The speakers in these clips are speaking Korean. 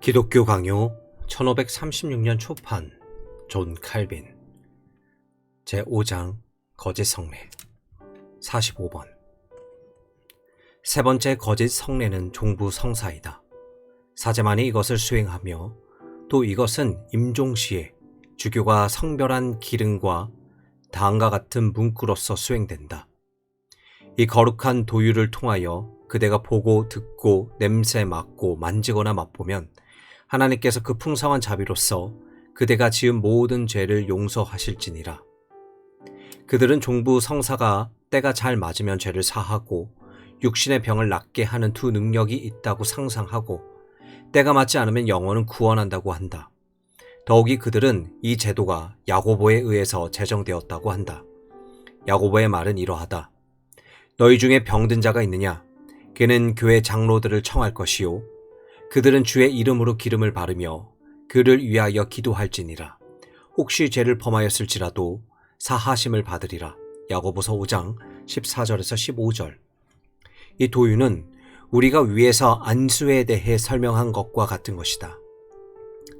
기독교 강요 1536년 초판 존 칼빈 제5장 거짓 성례 45번 세 번째 거짓 성례는 종부 성사이다. 사제만이 이것을 수행하며 또 이것은 임종시에 주교가 성별한 기름과 다음과 같은 문구로서 수행된다. 이 거룩한 도유를 통하여 그대가 보고 듣고 냄새 맡고 만지거나 맛보면 하나님께서 그 풍성한 자비로서 그대가 지은 모든 죄를 용서하실지니라. 그들은 종부 성사가 때가 잘 맞으면 죄를 사하고 육신의 병을 낫게 하는 두 능력이 있다고 상상하고 때가 맞지 않으면 영혼은 구원한다고 한다. 더욱이 그들은 이 제도가 야고보에 의해서 제정되었다고 한다. 야고보의 말은 이러하다. 너희 중에 병든 자가 있느냐? 그는 교회 장로들을 청할 것이요 그들은 주의 이름으로 기름을 바르며 그를 위하여 기도할지니라. 혹시 죄를 범하였을지라도 사하심을 받으리라. 야고보서 5장 14절에서 15절. 이 도유는 우리가 위에서 안수에 대해 설명한 것과 같은 것이다.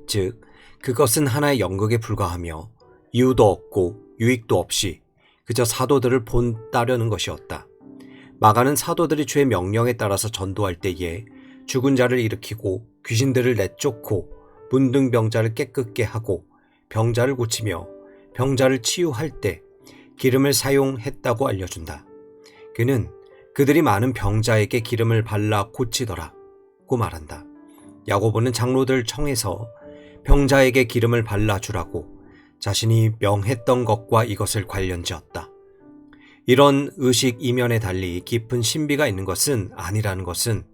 즉 그것은 하나의 연극에 불과하며 이유도 없고 유익도 없이 그저 사도들을 본따려는 것이었다. 마가는 사도들이 주의 명령에 따라서 전도할 때에 죽은 자를 일으키고 귀신들을 내쫓고 문둥병자를 깨끗게 하고 병자를 고치며 병자를 치유할 때 기름을 사용했다고 알려준다. 그는 그들이 많은 병자에게 기름을 발라 고치더라고 말한다. 야고보는 장로들 청해서 병자에게 기름을 발라주라고 자신이 명했던 것과 이것을 관련지었다. 이런 의식 이면에 달리 깊은 신비가 있는 것은 아니라는 것은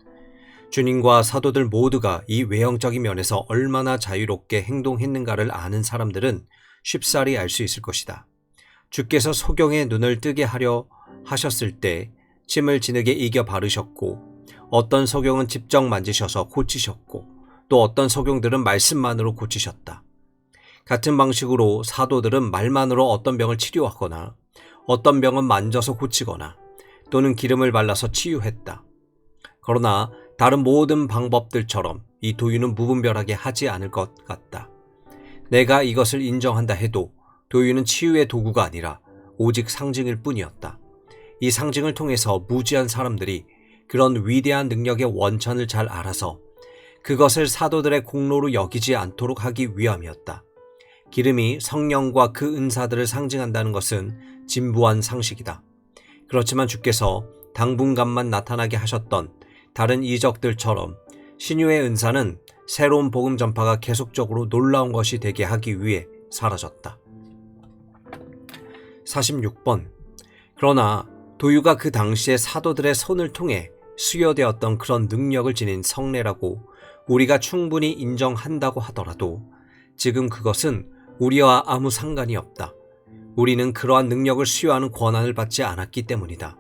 주님과 사도들 모두가 이 외형적인 면에서 얼마나 자유롭게 행동했는가를 아는 사람들은 쉽사리 알 수 있을 것이다. 주께서 소경의 눈을 뜨게 하려 하셨을 때 침을 진흙에 이겨 바르셨고 어떤 소경은 직접 만지셔서 고치셨고 또 어떤 소경들은 말씀만으로 고치셨다. 같은 방식으로 사도들은 말만으로 어떤 병을 치료하거나 어떤 병은 만져서 고치거나 또는 기름을 발라서 치유했다. 그러나 다른 모든 방법들처럼 이 도유는 무분별하게 하지 않을 것 같다. 내가 이것을 인정한다 해도 도유는 치유의 도구가 아니라 오직 상징일 뿐이었다. 이 상징을 통해서 무지한 사람들이 그런 위대한 능력의 원천을 잘 알아서 그것을 사도들의 공로로 여기지 않도록 하기 위함이었다. 기름이 성령과 그 은사들을 상징한다는 것은 진부한 상식이다. 그렇지만 주께서 당분간만 나타나게 하셨던 다른 이적들처럼 신유의 은사는 새로운 복음 전파가 계속적으로 놀라운 것이 되게 하기 위해 사라졌다. 46번. 그러나 도유가 그 당시의 사도들의 손을 통해 수여되었던 그런 능력을 지닌 성례라고 우리가 충분히 인정한다고 하더라도 지금 그것은 우리와 아무 상관이 없다. 우리는 그러한 능력을 수여하는 권한을 받지 않았기 때문이다.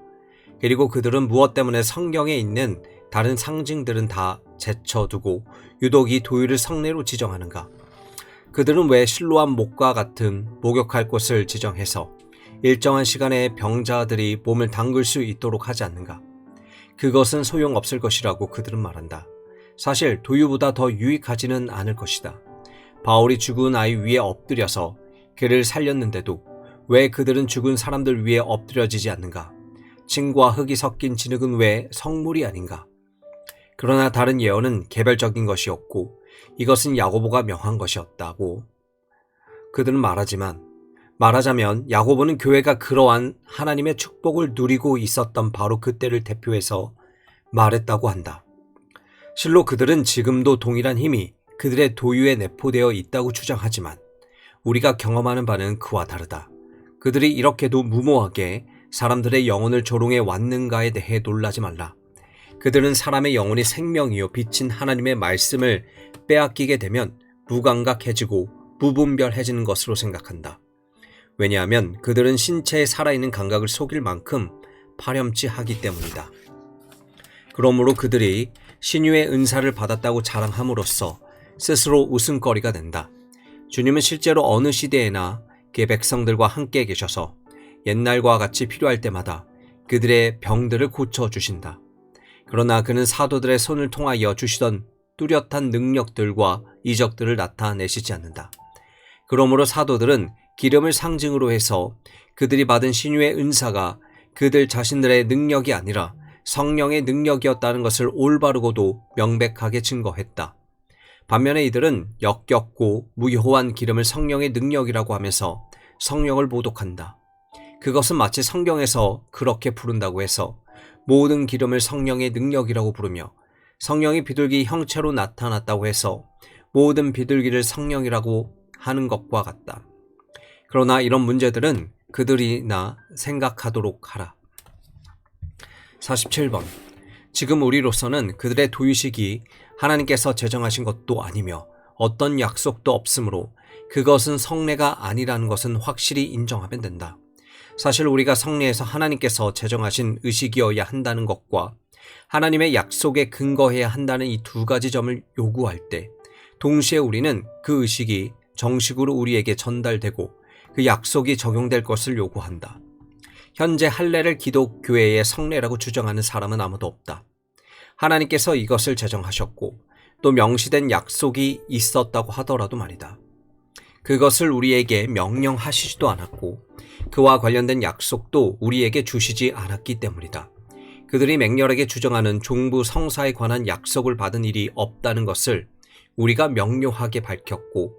그리고 그들은 무엇 때문에 성경에 있는 다른 상징들은 다 제쳐두고 유독 이 도유를 성례로 지정하는가? 그들은 왜 실로암 목과 같은 목욕할 곳을 지정해서 일정한 시간에 병자들이 몸을 담글 수 있도록 하지 않는가? 그것은 소용없을 것이라고 그들은 말한다. 사실 도유보다 더 유익하지는 않을 것이다. 바울이 죽은 아이 위에 엎드려서 그를 살렸는데도 왜 그들은 죽은 사람들 위에 엎드려지지 않는가? 침과 흙이 섞인 진흙은 왜 성물이 아닌가? 그러나 다른 예언은 개별적인 것이었고 이것은 야고보가 명한 것이었다고 그들은 말하자면 야고보는 교회가 그러한 하나님의 축복을 누리고 있었던 바로 그때를 대표해서 말했다고 한다. 실로 그들은 지금도 동일한 힘이 그들의 도유에 내포되어 있다고 주장하지만 우리가 경험하는 바는 그와 다르다. 그들이 이렇게도 무모하게 사람들의 영혼을 조롱해 왔는가에 대해 놀라지 말라. 그들은 사람의 영혼이 생명이요 빛인 하나님의 말씀을 빼앗기게 되면 무감각해지고 무분별해지는 것으로 생각한다. 왜냐하면 그들은 신체에 살아있는 감각을 속일 만큼 파렴치하기 때문이다. 그러므로 그들이 신유의 은사를 받았다고 자랑함으로써 스스로 웃음거리가 된다. 주님은 실제로 어느 시대에나 그의 백성들과 함께 계셔서 옛날과 같이 필요할 때마다 그들의 병들을 고쳐주신다. 그러나 그는 사도들의 손을 통하여 주시던 뚜렷한 능력들과 이적들을 나타내시지 않는다. 그러므로 사도들은 기름을 상징으로 해서 그들이 받은 신유의 은사가 그들 자신들의 능력이 아니라 성령의 능력이었다는 것을 올바르고도 명백하게 증거했다. 반면에 이들은 역겹고 무효한 기름을 성령의 능력이라고 하면서 성령을 모독한다. 그것은 마치 성경에서 그렇게 부른다고 해서 모든 기름을 성령의 능력이라고 부르며 성령이 비둘기 형체로 나타났다고 해서 모든 비둘기를 성령이라고 하는 것과 같다. 그러나 이런 문제들은 그들이나 생각하도록 하라. 47번. 지금 우리로서는 그들의 도유식이 하나님께서 제정하신 것도 아니며 어떤 약속도 없으므로 그것은 성례가 아니라는 것은 확실히 인정하면 된다. 사실 우리가 성례에서 하나님께서 제정하신 의식이어야 한다는 것과 하나님의 약속에 근거해야 한다는 이 두 가지 점을 요구할 때 동시에 우리는 그 의식이 정식으로 우리에게 전달되고 그 약속이 적용될 것을 요구한다. 현재 할례를 기독교회의 성례라고 주장하는 사람은 아무도 없다. 하나님께서 이것을 제정하셨고 또 명시된 약속이 있었다고 하더라도 말이다. 그것을 우리에게 명령하시지도 않았고 그와 관련된 약속도 우리에게 주시지 않았기 때문이다. 그들이 맹렬하게 주장하는 종부 성사에 관한 약속을 받은 일이 없다는 것을 우리가 명료하게 밝혔고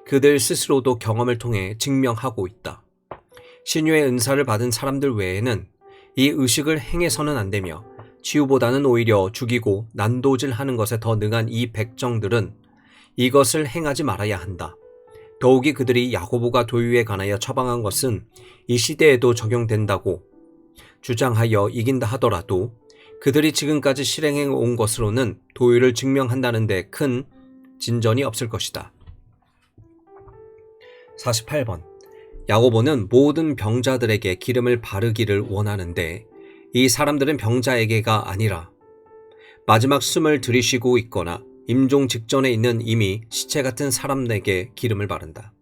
그들 스스로도 경험을 통해 증명하고 있다. 신유의 은사를 받은 사람들 외에는 이 의식을 행해서는 안 되며 치유보다는 오히려 죽이고 난도질하는 것에 더 능한 이 백정들은 이것을 행하지 말아야 한다. 더욱이 그들이 야고보가 도유에 관하여 처방한 것은 이 시대에도 적용된다고 주장하여 이긴다 하더라도 그들이 지금까지 실행해 온 것으로는 도유를 증명한다는 데 큰 진전이 없을 것이다. 48번. 야고보는 모든 병자들에게 기름을 바르기를 원하는데 이 사람들은 병자에게가 아니라 마지막 숨을 들이쉬고 있거나 임종 직전에 있는 이미 시체 같은 사람에게 기름을 바른다.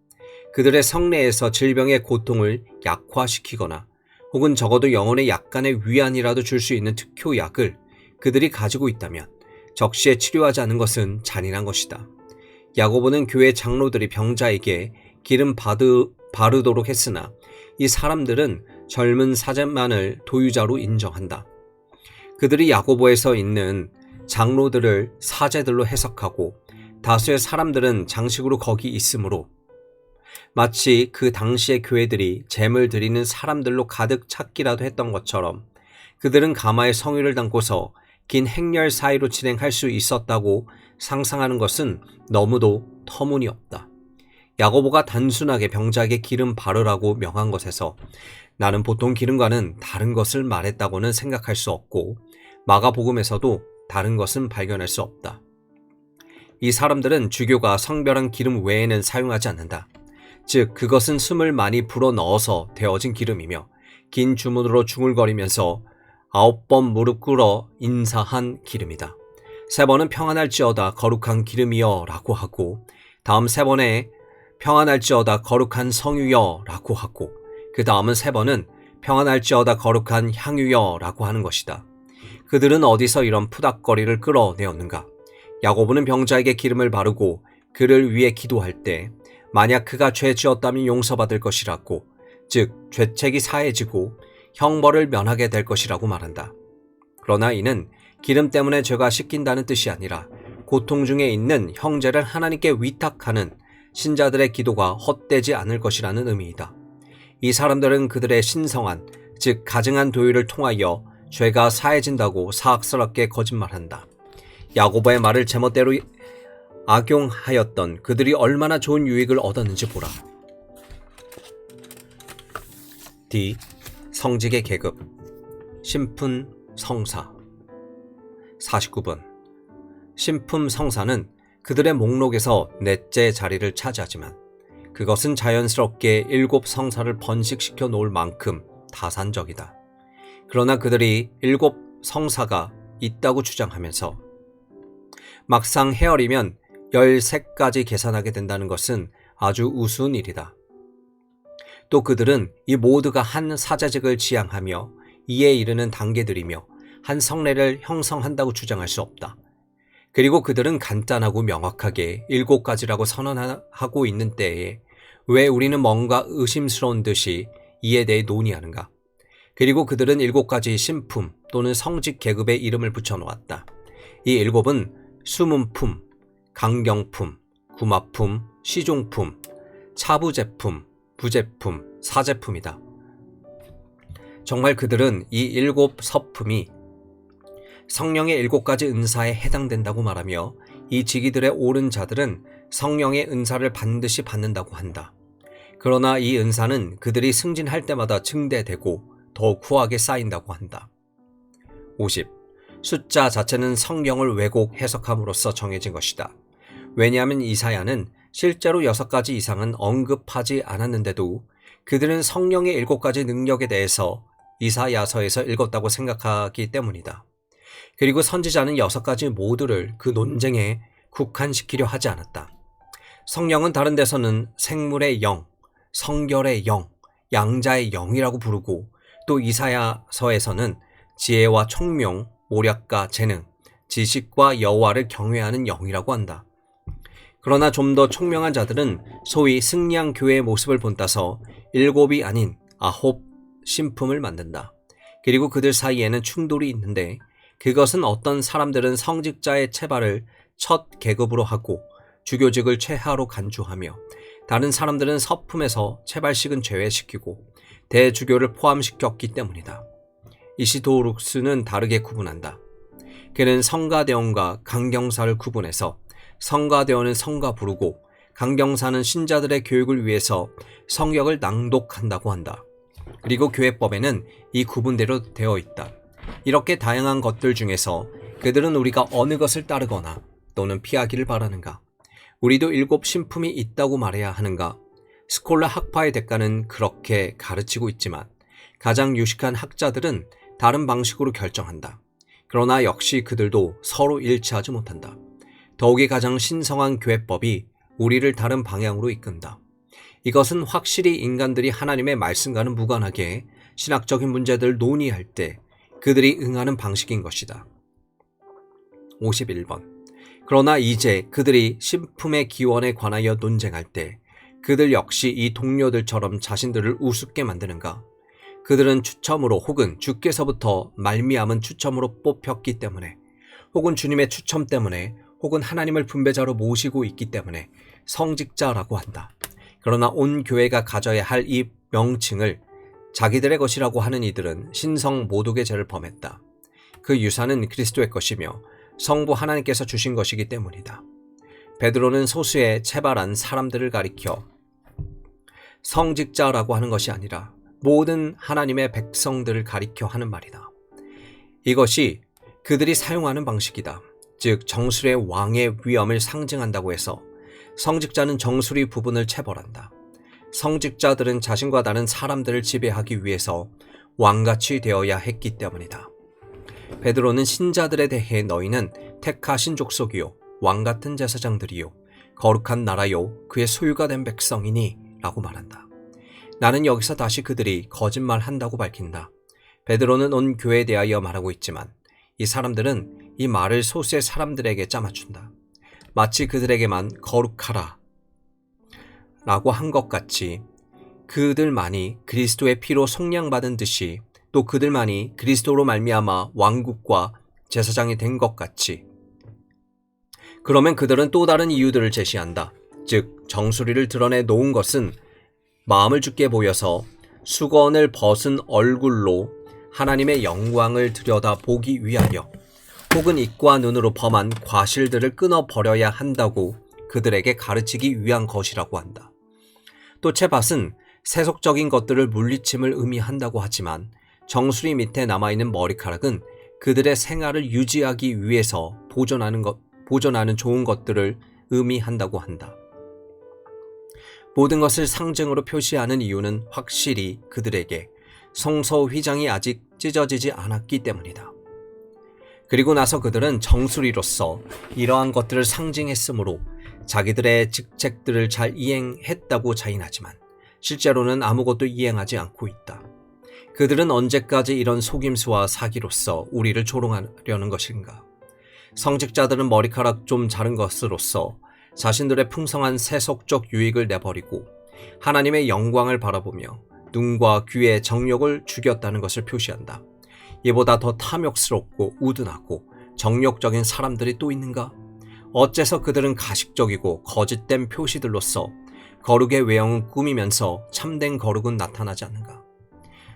그들의 성례에서 질병의 고통을 약화시키거나 혹은 적어도 영혼의 약간의 위안이라도 줄 수 있는 특효약을 그들이 가지고 있다면 적시에 치료하지 않는 것은 잔인한 것이다. 야고보는 교회 장로들이 병자에게 기름 바르도록 했으나 이 사람들은 젊은 사제만을 도유자로 인정한다. 그들이 야고보에서 있는 장로들을 사제들로 해석하고 다수의 사람들은 장식으로 거기 있으므로 마치 그 당시의 교회들이 제물 드리는 사람들로 가득 찼기라도 했던 것처럼 그들은 가마에 성유를 담고서 긴 행렬 사이로 진행할 수 있었다고 상상하는 것은 너무도 터무니없다. 야고보가 단순하게 병자에게 기름 바르라고 명한 것에서 나는 보통 기름과는 다른 것을 말했다고는 생각할 수 없고 마가복음에서도 다른 것은 발견할 수 없다. 이 사람들은 주교가 성별한 기름 외에는 사용하지 않는다. 즉 그것은 숨을 많이 불어넣어서 되어진 기름이며 긴 주문으로 중얼거리면서 9번 무릎 꿇어 인사한 기름이다. 3번은 평안할지어다 거룩한 기름이여 라고 하고 다음 3번에 평안할지어다 거룩한 성유여 라고 하고 그 다음은 3번은 평안할지어다 거룩한 향유여 라고 하는 것이다. 그들은 어디서 이런 푸닥거리를 끌어내었는가? 야고보는 병자에게 기름을 바르고 그를 위해 기도할 때 만약 그가 죄 지었다면 용서받을 것이라고 즉 죄책이 사해지고 형벌을 면하게 될 것이라고 말한다. 그러나 이는 기름 때문에 죄가 씻긴다는 뜻이 아니라 고통 중에 있는 형제를 하나님께 위탁하는 신자들의 기도가 헛되지 않을 것이라는 의미이다. 이 사람들은 그들의 신성한 즉 가증한 도유를 통하여 죄가 사해진다고 사악스럽게 거짓말한다. 야고보의 말을 제멋대로 악용하였던 그들이 얼마나 좋은 유익을 얻었는지 보라. D. 성직의 계급 신품 성사 49번. 신품 성사는 그들의 목록에서 넷째 자리를 차지하지만 그것은 자연스럽게 7 성사를 번식시켜 놓을 만큼 다산적이다. 그러나 그들이 7 성사가 있다고 주장하면서 막상 헤아리면 13가지 계산하게 된다는 것은 아주 우스운 일이다. 또 그들은 이 모두가 한 사제직을 지향하며 이에 이르는 단계들이며 한 성례를 형성한다고 주장할 수 없다. 그리고 그들은 간단하고 명확하게 7가지라고 선언하고 있는 때에 왜 우리는 뭔가 의심스러운 듯이 이에 대해 논의하는가? 그리고 그들은 7가지 신품 또는 성직 계급의 이름을 붙여놓았다. 이 7은 수문품, 강경품, 구마품, 시종품, 차부제품, 부제품, 사제품이다. 정말 그들은 이 7서품이 성령의 7가지 은사에 해당된다고 말하며 이 직위들의 옳은 자들은 성령의 은사를 반드시 받는다고 한다. 그러나 이 은사는 그들이 승진할 때마다 증대되고 더욱 후하게 쌓인다고 한다. 50. 숫자 자체는 성경을 왜곡 해석함으로써 정해진 것이다. 왜냐하면 이사야는 실제로 6가지 이상은 언급하지 않았는데도 그들은 성령의 7가지 능력에 대해서 이사야서에서 읽었다고 생각하기 때문이다. 그리고 선지자는 6가지 모두를 그 논쟁에 국한시키려 하지 않았다. 성령은 다른 데서는 생물의 영, 성결의 영, 양자의 영이라고 부르고 또 이사야서에서는 지혜와 총명, 모략과 재능, 지식과 여호와를 경외하는 영이라고 한다. 그러나 좀 더 총명한 자들은 소위 승리한 교회의 모습을 본따서 7이 아닌 9 신품을 만든다. 그리고 그들 사이에는 충돌이 있는데 그것은 어떤 사람들은 성직자의 체발을 첫 계급으로 하고 주교직을 최하로 간주하며 다른 사람들은 서품에서 체발식은 제외시키고 대주교를 포함시켰기 때문이다. 이시도룩스는 다르게 구분한다. 그는 성가대원과 강경사를 구분해서 성가대원은 성가 부르고 강경사는 신자들의 교육을 위해서 성경을 낭독한다고 한다. 그리고 교회법에는 이 구분대로 되어 있다. 이렇게 다양한 것들 중에서 그들은 우리가 어느 것을 따르거나 또는 피하기를 바라는가? 우리도 7 신품이 있다고 말해야 하는가? 스콜라 학파의 대가는 그렇게 가르치고 있지만 가장 유식한 학자들은 다른 방식으로 결정한다. 그러나 역시 그들도 서로 일치하지 못한다. 더욱이 가장 신성한 교회법이 우리를 다른 방향으로 이끈다. 이것은 확실히 인간들이 하나님의 말씀과는 무관하게 신학적인 문제들을 논의할 때 그들이 응하는 방식인 것이다. 51번. 그러나 이제 그들이 신품의 기원에 관하여 논쟁할 때 그들 역시 이 동료들처럼 자신들을 우습게 만드는가? 그들은 추첨으로 혹은 주께서부터 말미암은 추첨으로 뽑혔기 때문에 혹은 주님의 추첨 때문에 혹은 하나님을 분배자로 모시고 있기 때문에 성직자라고 한다. 그러나 온 교회가 가져야 할 이 명칭을 자기들의 것이라고 하는 이들은 신성 모독의 죄를 범했다. 그 유산은 그리스도의 것이며 성부 하나님께서 주신 것이기 때문이다. 베드로는 소수의 체발한 사람들을 가리켜 성직자라고 하는 것이 아니라 모든 하나님의 백성들을 가리켜 하는 말이다. 이것이 그들이 사용하는 방식이다. 즉 정수리의 왕의 위엄을 상징한다고 해서 성직자는 정수리 부분을 체벌한다. 성직자들은 자신과 다른 사람들을 지배하기 위해서 왕같이 되어야 했기 때문이다. 베드로는 신자들에 대해 너희는 택하신 족속이요 왕같은 제사장들이요 거룩한 나라요 그의 소유가 된 백성이니 라고 말한다. 나는 여기서 다시 그들이 거짓말한다고 밝힌다. 베드로는 온 교회에 대하여 말하고 있지만 이 사람들은 이 말을 소수의 사람들에게 짜맞춘다. 마치 그들에게만 거룩하라 라고 한 것 같이 그들만이 그리스도의 피로 속량받은 듯이 또 그들만이 그리스도로 말미암아 왕국과 제사장이 된 것 같이 그러면 그들은 또 다른 이유들을 제시한다. 즉 정수리를 드러내 놓은 것은 마음을 죽게 보여서 수건을 벗은 얼굴로 하나님의 영광을 들여다보기 위하여 혹은 입과 눈으로 범한 과실들을 끊어버려야 한다고 그들에게 가르치기 위한 것이라고 한다. 또 채밭은 세속적인 것들을 물리침을 의미한다고 하지만 정수리 밑에 남아있는 머리카락은 그들의 생활을 유지하기 위해서 보존하는 좋은 것들을 의미한다고 한다. 모든 것을 상징으로 표시하는 이유는 확실히 그들에게 성소 휘장이 아직 찢어지지 않았기 때문이다. 그리고 나서 그들은 정수리로서 이러한 것들을 상징했으므로 자기들의 직책들을 잘 이행했다고 자인하지만 실제로는 아무것도 이행하지 않고 있다. 그들은 언제까지 이런 속임수와 사기로서 우리를 조롱하려는 것인가? 성직자들은 머리카락 좀 자른 것으로써 자신들의 풍성한 세속적 유익을 내버리고 하나님의 영광을 바라보며 눈과 귀의 정욕을 죽였다는 것을 표시한다. 이보다 더 탐욕스럽고 우둔하고 정욕적인 사람들이 또 있는가? 어째서 그들은 가식적이고 거짓된 표시들로서 거룩의 외형은 꾸미면서 참된 거룩은 나타나지 않는가?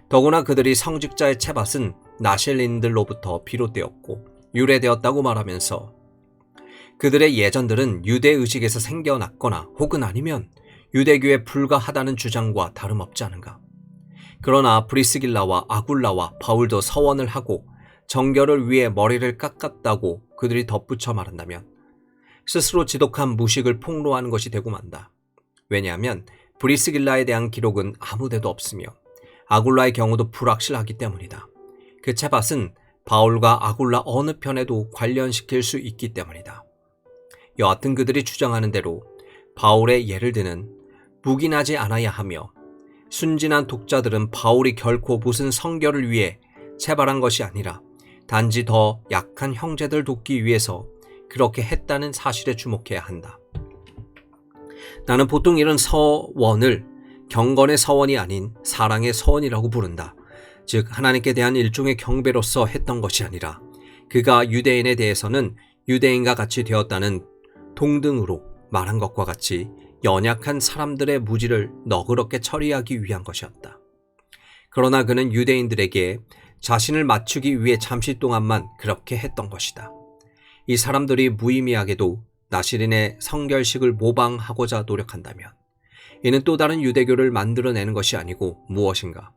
더구나 그들이 성직자의 채밭은 나실린들로부터 비롯되었고 유래되었다고 말하면서 그들의 예전들은 유대의식에서 생겨났거나 혹은 아니면 유대교에 불과하다는 주장과 다름없지 않은가? 그러나 브리스길라와 아굴라와 바울도 서원을 하고 정결을 위해 머리를 깎았다고 그들이 덧붙여 말한다면 스스로 지독한 무식을 폭로하는 것이 되고 만다. 왜냐하면 브리스길라에 대한 기록은 아무데도 없으며 아굴라의 경우도 불확실하기 때문이다. 그 채밭은 바울과 아굴라 어느 편에도 관련시킬 수 있기 때문이다. 여하튼 그들이 주장하는 대로 바울의 예를 드는 묵인하지 않아야 하며 순진한 독자들은 바울이 결코 무슨 성결을 위해 채발한 것이 아니라 단지 더 약한 형제들 돕기 위해서 그렇게 했다는 사실에 주목해야 한다. 나는 보통 이런 서원을 경건의 서원이 아닌 사랑의 서원이라고 부른다. 즉 하나님께 대한 일종의 경배로서 했던 것이 아니라 그가 유대인에 대해서는 유대인과 같이 되었다는 동등으로 말한 것과 같이 연약한 사람들의 무지를 너그럽게 처리하기 위한 것이었다. 그러나 그는 유대인들에게 자신을 맞추기 위해 잠시 동안만 그렇게 했던 것이다. 이 사람들이 무의미하게도 나시린의 성결식을 모방하고자 노력한다면 이는 또 다른 유대교를 만들어내는 것이 아니고 무엇인가?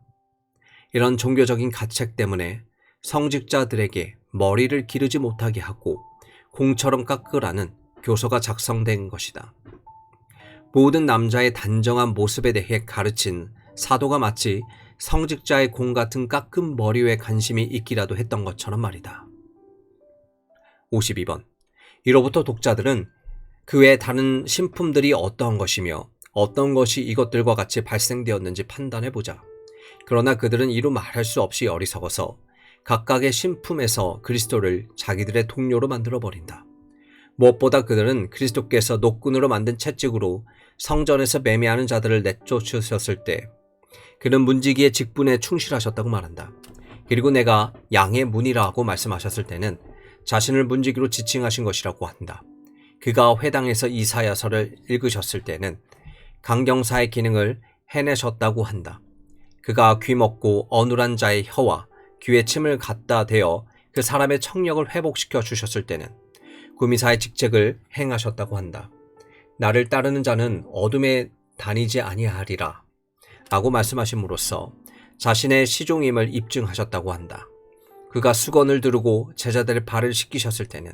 이런 종교적인 가책 때문에 성직자들에게 머리를 기르지 못하게 하고 공처럼 깎으라는 교서가 작성된 것이다. 모든 남자의 단정한 모습에 대해 가르친 사도가 마치 성직자의 공 같은 깎은 머리에 관심이 있기라도 했던 것처럼 말이다. 52번. 이로부터 독자들은 그 외 다른 신품들이 어떠한 것이며 어떤 것이 이것들과 같이 발생되었는지 판단해보자. 그러나 그들은 이루 말할 수 없이 어리석어서 각각의 신품에서 그리스도를 자기들의 동료로 만들어버린다. 무엇보다 그들은 그리스도께서 노끈으로 만든 채찍으로 성전에서 매매하는 자들을 내쫓으셨을 때 그는 문지기의 직분에 충실하셨다고 말한다. 그리고 내가 양의 문이라 하고 말씀하셨을 때는 자신을 문지기로 지칭하신 것이라고 한다. 그가 회당에서 이사야서를 읽으셨을 때는 강경사의 기능을 해내셨다고 한다. 그가 귀먹고 어눌한 자의 혀와 귀에 침을 갖다 대어 그 사람의 청력을 회복시켜 주셨을 때는 구미사의 직책을 행하셨다고 한다. 나를 따르는 자는 어둠에 다니지 아니하리라 라고 말씀하심으로써 자신의 시종임을 입증하셨다고 한다. 그가 수건을 두르고 제자들의 발을 씻기셨을 때는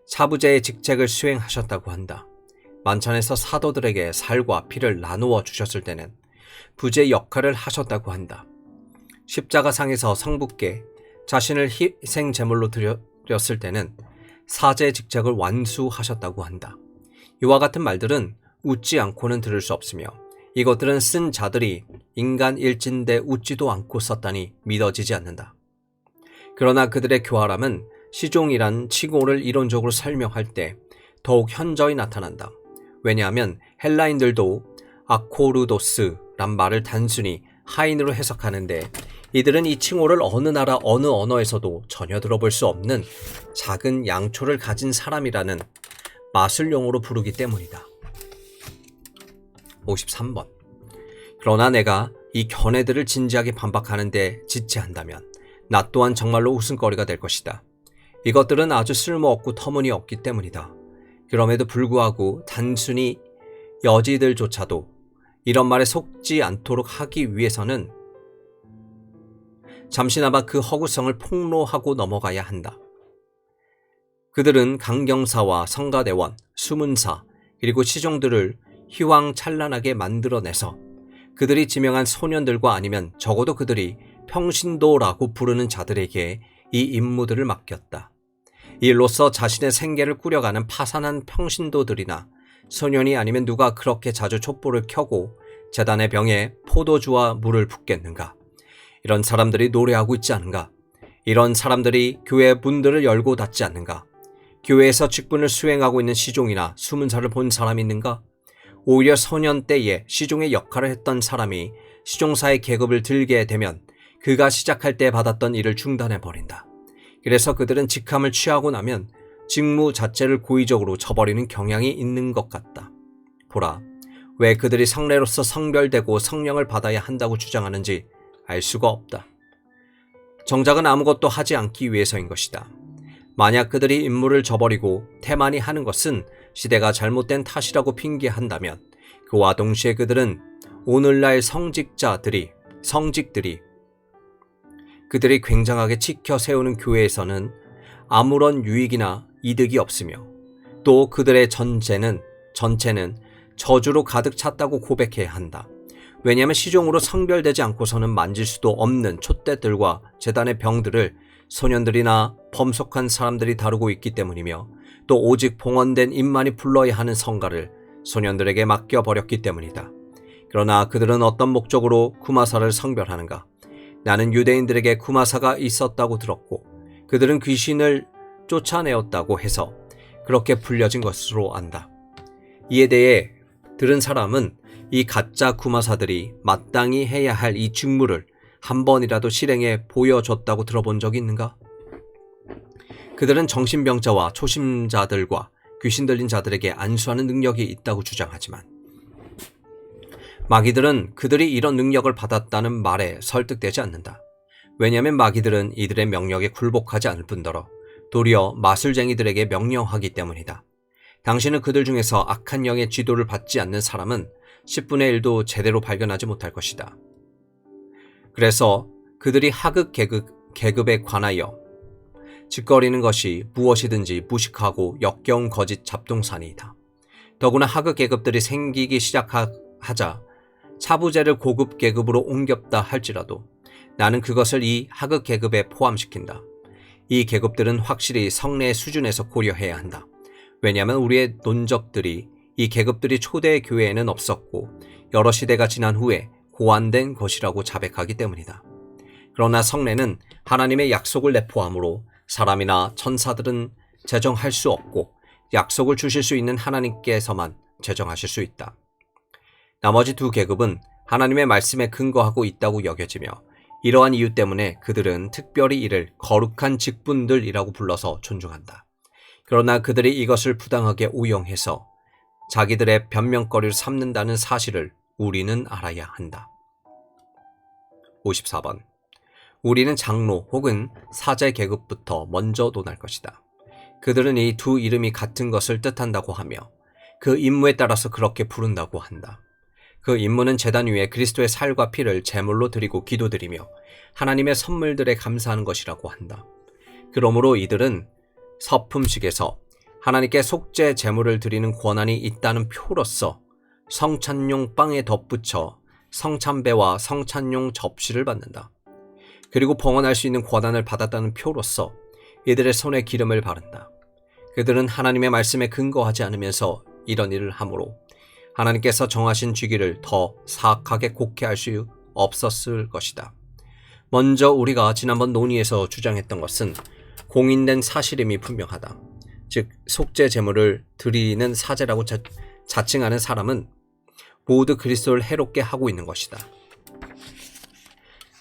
차부제의 직책을 수행하셨다고 한다. 만찬에서 사도들에게 살과 피를 나누어 주셨을 때는 부제 역할을 하셨다고 한다. 십자가상에서 성부께 자신을 희생 제물로 드렸을 때는 사제의 직책을 완수하셨다고 한다. 이와 같은 말들은 웃지 않고는 들을 수 없으며 이것들은 쓴 자들이 인간 일진데 웃지도 않고 썼다니 믿어지지 않는다. 그러나 그들의 교활함은 시종이란 칭호를 이론적으로 설명할 때 더욱 현저히 나타난다. 왜냐하면 헬라인들도 아코르도스란 말을 단순히 하인으로 해석하는데 이들은 이 칭호를 어느 나라 어느 언어에서도 전혀 들어볼 수 없는 작은 양초를 가진 사람이라는 마술용어로 부르기 때문이다. 53번. 그러나 내가 이 견해들을 진지하게 반박하는데 지체한다면 나 또한 정말로 웃음거리가 될 것이다. 이것들은 아주 쓸모없고 터무니없기 때문이다. 그럼에도 불구하고 단순히 여지들조차도 이런 말에 속지 않도록 하기 위해서는 잠시나마 그 허구성을 폭로하고 넘어가야 한다. 그들은 강경사와 성가대원, 수문사, 그리고 시종들을 휘황찬란하게 만들어내서 그들이 지명한 소년들과 아니면 적어도 그들이 평신도라고 부르는 자들에게 이 임무들을 맡겼다. 이 일로써 자신의 생계를 꾸려가는 파산한 평신도들이나 소년이 아니면 누가 그렇게 자주 촛불을 켜고 제단의 병에 포도주와 물을 붓겠는가? 이런 사람들이 노래하고 있지 않은가? 이런 사람들이 교회 문들을 열고 닫지 않는가? 교회에서 직분을 수행하고 있는 시종이나 수문사를 본 사람이 있는가? 오히려 소년 때에 시종의 역할을 했던 사람이 시종사의 계급을 들게 되면 그가 시작할 때 받았던 일을 중단해버린다. 그래서 그들은 직함을 취하고 나면 직무 자체를 고의적으로 저버리는 경향이 있는 것 같다. 보라, 왜 그들이 성례로서 성별되고 성령을 받아야 한다고 주장하는지 알 수가 없다. 정작은 아무것도 하지 않기 위해서인 것이다. 만약 그들이 임무를 저버리고 태만히 하는 것은 시대가 잘못된 탓이라고 핑계한다면 그와 동시에 그들은 오늘날 성직들이 그들이 굉장하게 지켜 세우는 교회에서는 아무런 유익이나 이득이 없으며 또 그들의 전체는 저주로 가득 찼다고 고백해야 한다. 왜냐하면 시종으로 성별되지 않고서는 만질 수도 없는 촛대들과 제단의 병들을 소년들이나 범속한 사람들이 다루고 있기 때문이며 또 오직 봉헌된 입만이 불러야 하는 성가를 소년들에게 맡겨버렸기 때문이다. 그러나 그들은 어떤 목적으로 구마사를 성별하는가? 나는 유대인들에게 구마사가 있었다고 들었고 그들은 귀신을 쫓아내었다고 해서 그렇게 불려진 것으로 안다. 이에 대해 들은 사람은 이 가짜 구마사들이 마땅히 해야 할 이 직무를 한 번이라도 실행해 보여줬다고 들어본 적이 있는가? 그들은 정신병자와 초심자들과 귀신 들린 자들에게 안수하는 능력이 있다고 주장하지만 마귀들은 그들이 이런 능력을 받았다는 말에 설득되지 않는다. 왜냐하면 마귀들은 이들의 명령에 굴복하지 않을 뿐더러 도리어 마술쟁이들에게 명령하기 때문이다. 당신은 그들 중에서 악한 영의 지도를 받지 않는 사람은 10분의 1도 제대로 발견하지 못할 것이다. 그래서 그들이 하급 계급에 관하여 짓거리는 것이 무엇이든지 무식하고 역겨운 거짓 잡동사니이다. 더구나 하급 계급들이 생기기 시작하자 차부제를 고급 계급으로 옮겼다 할지라도 나는 그것을 이 하급 계급에 포함시킨다. 이 계급들은 확실히 성례의 수준에서 고려해야 한다. 왜냐하면 우리의 논적들이 이 계급들이 초대 교회에는 없었고 여러 시대가 지난 후에 고안된 것이라고 자백하기 때문이다. 그러나 성례는 하나님의 약속을 내포하므로 사람이나 천사들은 제정할 수 없고 약속을 주실 수 있는 하나님께서만 제정하실 수 있다. 나머지 두 계급은 하나님의 말씀에 근거하고 있다고 여겨지며 이러한 이유 때문에 그들은 특별히 이를 거룩한 직분들이라고 불러서 존중한다. 그러나 그들이 이것을 부당하게 오용해서 자기들의 변명거리를 삼는다는 사실을 우리는 알아야 한다. 54번. 우리는 장로 혹은 사제 계급부터 먼저 논할 것이다. 그들은 이 두 이름이 같은 것을 뜻한다고 하며 그 임무에 따라서 그렇게 부른다고 한다. 그 임무는 제단 위에 그리스도의 살과 피를 제물로 드리고 기도드리며 하나님의 선물들에 감사하는 것이라고 한다. 그러므로 이들은 서품식에서 하나님께 속죄 제물을 드리는 권한이 있다는 표로서 성찬용 빵에 덧붙여 성찬배와 성찬용 접시를 받는다. 그리고 봉헌할 수 있는 권한을 받았다는 표로서 이들의 손에 기름을 바른다. 그들은 하나님의 말씀에 근거하지 않으면서 이런 일을 하므로 하나님께서 정하신 주기를 더 사악하게 곡해할 수 없었을 것이다. 먼저 우리가 지난번 논의에서 주장했던 것은 공인된 사실임이 분명하다. 즉 속죄 제물을 드리는 사제라고 자칭하는 사람은 모두 그리스도를 해롭게 하고 있는 것이다.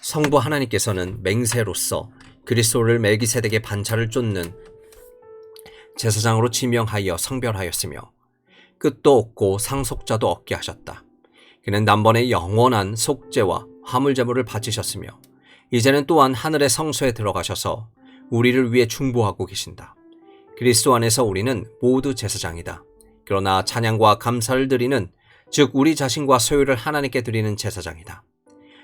성부 하나님께서는 맹세로서 그리스도를 멜기세덱의 반차를 쫓는 제사장으로 지명하여 성별하였으며 끝도 없고 상속자도 없게 하셨다. 그는 단번에 영원한 속죄와 화물제물을 바치셨으며 이제는 또한 하늘의 성소에 들어가셔서 우리를 위해 중보하고 계신다. 그리스도 안에서 우리는 모두 제사장이다. 그러나 찬양과 감사를 드리는 즉 우리 자신과 소유를 하나님께 드리는 제사장이다.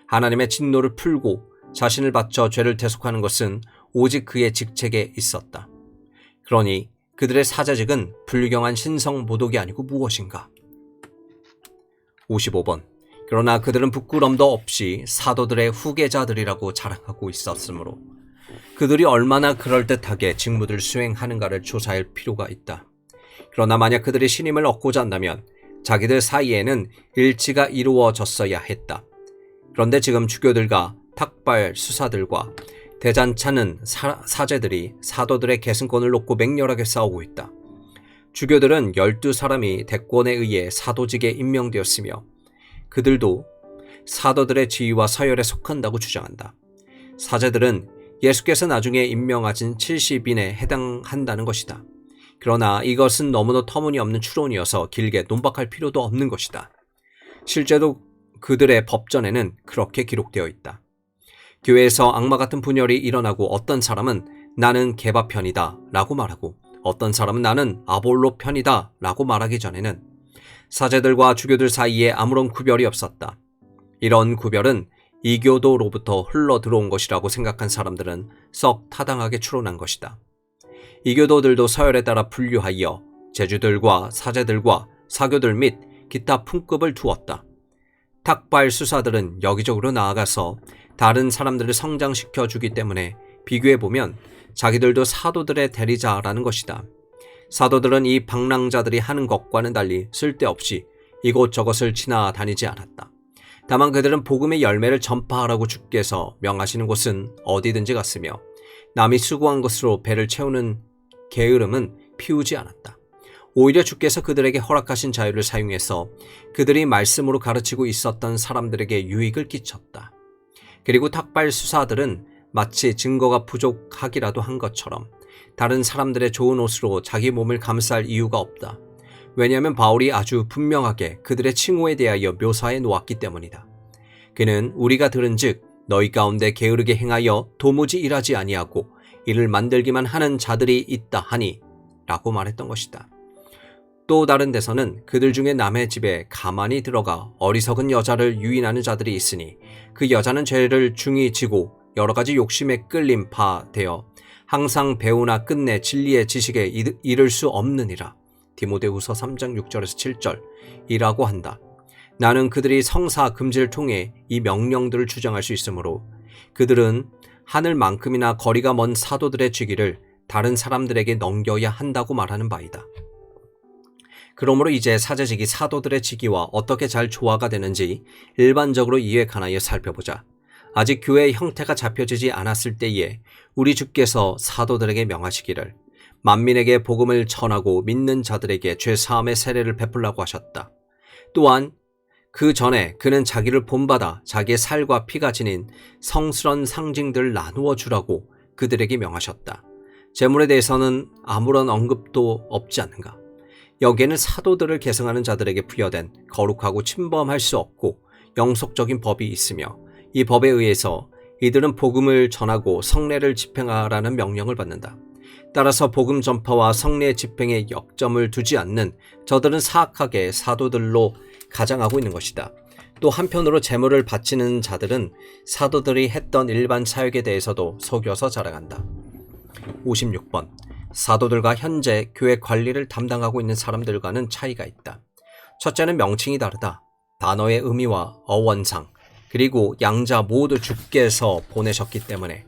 하나님의 진노를 풀고 자신을 바쳐 죄를 대속하는 것은 오직 그의 직책에 있었다. 그러니 그들의 사제직은 불경한 신성 모독이 아니고 무엇인가? 55번. 그러나 그들은 부끄럼도 없이 사도들의 후계자들이라고 자랑하고 있었으므로 그들이 얼마나 그럴듯하게 직무들을 수행하는가를 조사할 필요가 있다. 그러나 만약 그들이 신임을 얻고자 한다면 자기들 사이에는 일치가 이루어졌어야 했다. 그런데 지금 주교들과 탁발 수사들과 대잔차는 사제들이 사도들의 계승권을 놓고 맹렬하게 싸우고 있다. 주교들은 12사람이 대권에 의해 사도직에 임명되었으며 그들도 사도들의 지위와 서열에 속한다고 주장한다. 사제들은 예수께서 나중에 임명하신 70인에 해당한다는 것이다. 그러나 이것은 너무도 터무니없는 추론이어서 길게 논박할 필요도 없는 것이다. 실제로 그들의 법전에는 그렇게 기록되어 있다. 교회에서 악마 같은 분열이 일어나고 어떤 사람은 나는 게바 편이다 라고 말하고 어떤 사람은 나는 아볼로 편이다 라고 말하기 전에는 사제들과 주교들 사이에 아무런 구별이 없었다. 이런 구별은 이교도로부터 흘러 들어온 것이라고 생각한 사람들은 썩 타당하게 추론한 것이다. 이교도들도 서열에 따라 분류하여 제주들과 사제들과 사교들 및 기타 품급을 두었다. 탁발 수사들은 여기저기로 나아가서 다른 사람들을 성장시켜 주기 때문에 비교해보면 자기들도 사도들의 대리자라는 것이다. 사도들은 이 방랑자들이 하는 것과는 달리 쓸데없이 이곳저곳을 지나다니지 않았다. 다만 그들은 복음의 열매를 전파하라고 주께서 명하시는 곳은 어디든지 갔으며 남이 수고한 것으로 배를 채우는 게으름은 피우지 않았다. 오히려 주께서 그들에게 허락하신 자유를 사용해서 그들이 말씀으로 가르치고 있었던 사람들에게 유익을 끼쳤다. 그리고 탁발 수사들은 마치 증거가 부족하기라도 한 것처럼 다른 사람들의 좋은 옷으로 자기 몸을 감쌀 이유가 없다. 왜냐하면 바울이 아주 분명하게 그들의 칭호에 대하여 묘사해 놓았기 때문이다. 그는 우리가 들은즉 너희 가운데 게으르게 행하여 도무지 일하지 아니하고 이를 만들기만 하는 자들이 있다 하니 라고 말했던 것이다. 또 다른 데서는 그들 중에 남의 집에 가만히 들어가 어리석은 여자를 유인하는 자들이 있으니 그 여자는 죄를 중히 지고 여러 가지 욕심에 끌림 바 되어 항상 배우나 끝내 진리의 지식에 이를 수 없느니라. 디모데후서 3장 6절에서 7절이라고 한다. 나는 그들이 성사 금지를 통해 이 명령들을 주장할 수 있으므로 그들은 하늘만큼이나 거리가 먼 사도들의 직위를 다른 사람들에게 넘겨야 한다고 말하는 바이다. 그러므로 이제 사제직이 사도들의 직위와 어떻게 잘 조화가 되는지 일반적으로 이에 관하여 살펴보자. 아직 교회의 형태가 잡혀지지 않았을 때에 우리 주께서 사도들에게 명하시기를 만민에게 복음을 전하고 믿는 자들에게 죄사함의 세례를 베풀라고 하셨다. 또한 그 전에 그는 자기를 본받아 자기의 살과 피가 지닌 성스러운 상징들을 나누어 주라고 그들에게 명하셨다. 재물에 대해서는 아무런 언급도 없지 않는가. 여기에는 사도들을 계승하는 자들에게 부여된 거룩하고 침범할 수 없고 영속적인 법이 있으며 이 법에 의해서 이들은 복음을 전하고 성례를 집행하라는 명령을 받는다. 따라서 복음 전파와 성례 집행에 역점을 두지 않는 저들은 사악하게 사도들로 가장하고 있는 것이다. 또 한편으로 제물을 바치는 자들은 사도들이 했던 일반 사역에 대해서도 속여서 자랑한다. 56번. 사도들과 현재 교회 관리를 담당하고 있는 사람들과는 차이가 있다. 첫째는 명칭이 다르다. 단어의 의미와 어원상 그리고 양자 모두 주께서 보내셨기 때문에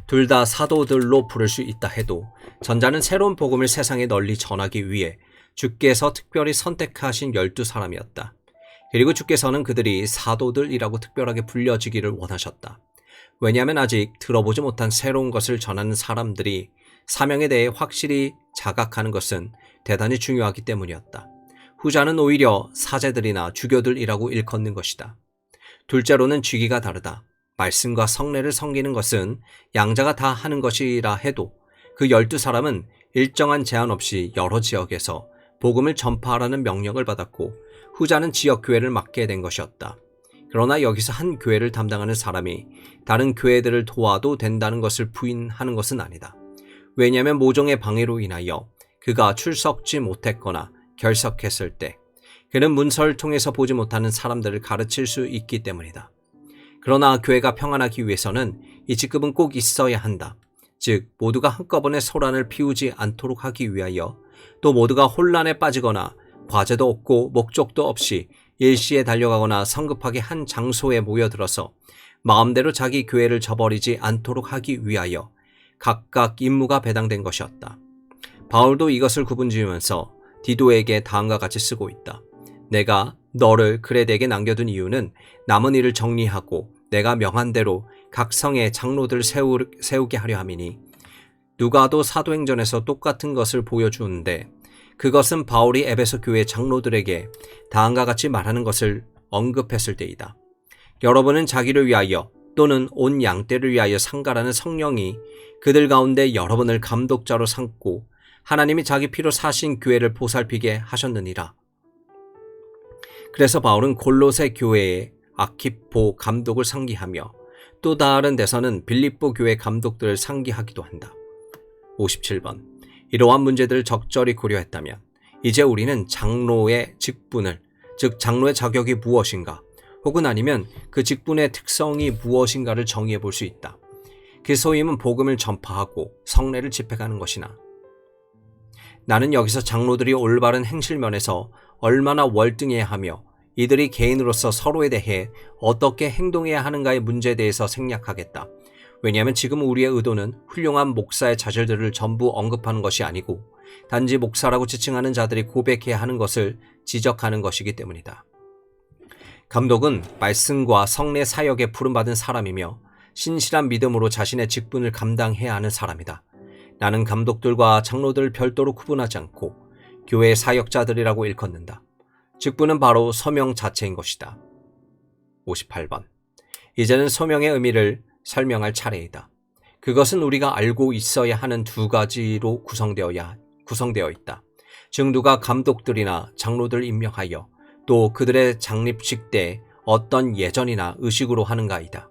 둘 다 사도들로 부를 수 있다 해도 전자는 새로운 복음을 세상에 널리 전하기 위해 주께서 특별히 선택하신 12사람이었다. 그리고 주께서는 그들이 사도들이라고 특별하게 불려지기를 원하셨다. 왜냐하면 아직 들어보지 못한 새로운 것을 전하는 사람들이 사명에 대해 확실히 자각하는 것은 대단히 중요하기 때문이었다. 후자는 오히려 사제들이나 주교들이라고 일컫는 것이다. 둘째로는 직위가 다르다. 말씀과 성례를 섬기는 것은 양자가 다 하는 것이라 해도 그 12사람은 일정한 제한 없이 여러 지역에서 복음을 전파하라는 명령을 받았고 후자는 지역교회를 맡게 된 것이었다. 그러나 여기서 한 교회를 담당하는 사람이 다른 교회들을 도와도 된다는 것을 부인하는 것은 아니다. 왜냐하면 모종의 방해로 인하여 그가 출석지 못했거나 결석했을 때 그는 문서를 통해서 보지 못하는 사람들을 가르칠 수 있기 때문이다. 그러나 교회가 평안하기 위해서는 이 직급은 꼭 있어야 한다. 즉 모두가 한꺼번에 소란을 피우지 않도록 하기 위하여 또 모두가 혼란에 빠지거나 과제도 없고 목적도 없이 일시에 달려가거나 성급하게 한 장소에 모여들어서 마음대로 자기 교회를 저버리지 않도록 하기 위하여 각각 임무가 배당된 것이었다. 바울도 이것을 구분지으면서 디도에게 다음과 같이 쓰고 있다. 내가 너를 그레데에게 남겨둔 이유는 남은 일을 정리하고 내가 명한 대로 각 성에 장로들 세우게 하려 함이니 누가도 사도행전에서 똑같은 것을 보여주는데 그것은 바울이 에베소 교회 장로들에게 다음과 같이 말하는 것을 언급했을 때이다. 여러분은 자기를 위하여 또는 온 양떼를 위하여 상가라는 성령이 그들 가운데 여러분을 감독자로 삼고 하나님이 자기 피로 사신 교회를 보살피게 하셨느니라. 그래서 바울은 골로새 교회에 아키포 감독을 상기하며 또 다른 데서는 빌립보 교회 감독들을 상기하기도 한다. 57번. 이러한 문제들을 적절히 고려했다면 이제 우리는 장로의 직분을, 즉 장로의 자격이 무엇인가 혹은 아니면 그 직분의 특성이 무엇인가를 정의해 볼 수 있다. 그 소임은 복음을 전파하고 성례를 집행하는 것이나 나는 여기서 장로들이 올바른 행실면에서 얼마나 월등해야 하며 이들이 개인으로서 서로에 대해 어떻게 행동해야 하는가의 문제에 대해서 생략하겠다. 왜냐하면 지금 우리의 의도는 훌륭한 목사의 자질들을 전부 언급하는 것이 아니고 단지 목사라고 지칭하는 자들이 고백해야 하는 것을 지적하는 것이기 때문이다. 감독은 말씀과 성례 사역에 부름받은 사람이며 신실한 믿음으로 자신의 직분을 감당해야 하는 사람이다. 나는 감독들과 장로들을 별도로 구분하지 않고 교회 사역자들이라고 일컫는다. 직분은 바로 소명 자체인 것이다. 58번. 이제는 소명의 의미를 설명할 차례이다. 그것은 우리가 알고 있어야 하는 두 가지로 구성되어 있다. 즉 누가 감독들이나 장로들을 임명하여 또 그들의 장립식 때 어떤 예전이나 의식으로 하는가이다.